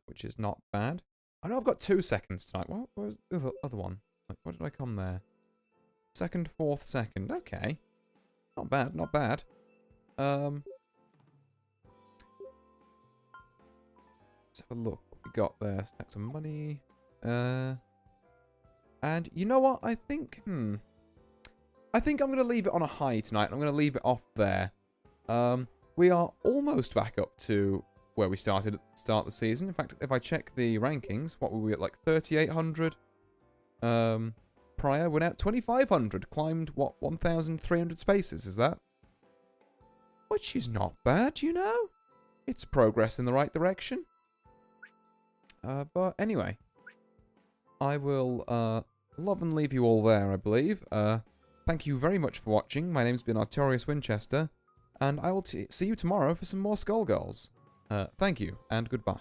Which is not bad. I know I've got 2 seconds tonight. Where's the other one? Like, where did I come there? Second, fourth, second. Okay. Not bad, not bad. Let's have a look what we got there. Stack some money. And you know what? I think I'm going to leave it on a high tonight. I'm going to leave it off there. We are almost back up to where we started at the start of the season. In fact, if I check the rankings, what were we at? Like 3,800 prior. We're now at 2,500. Climbed, what, 1,300 spaces, is that? Which is not bad, you know? It's progress in the right direction. But anyway, I will love and leave you all there, I believe. Thank you very much for watching. My name's been Artorius Winchester, and I will see you tomorrow for some more Skullgirls. Thank you, and goodbye.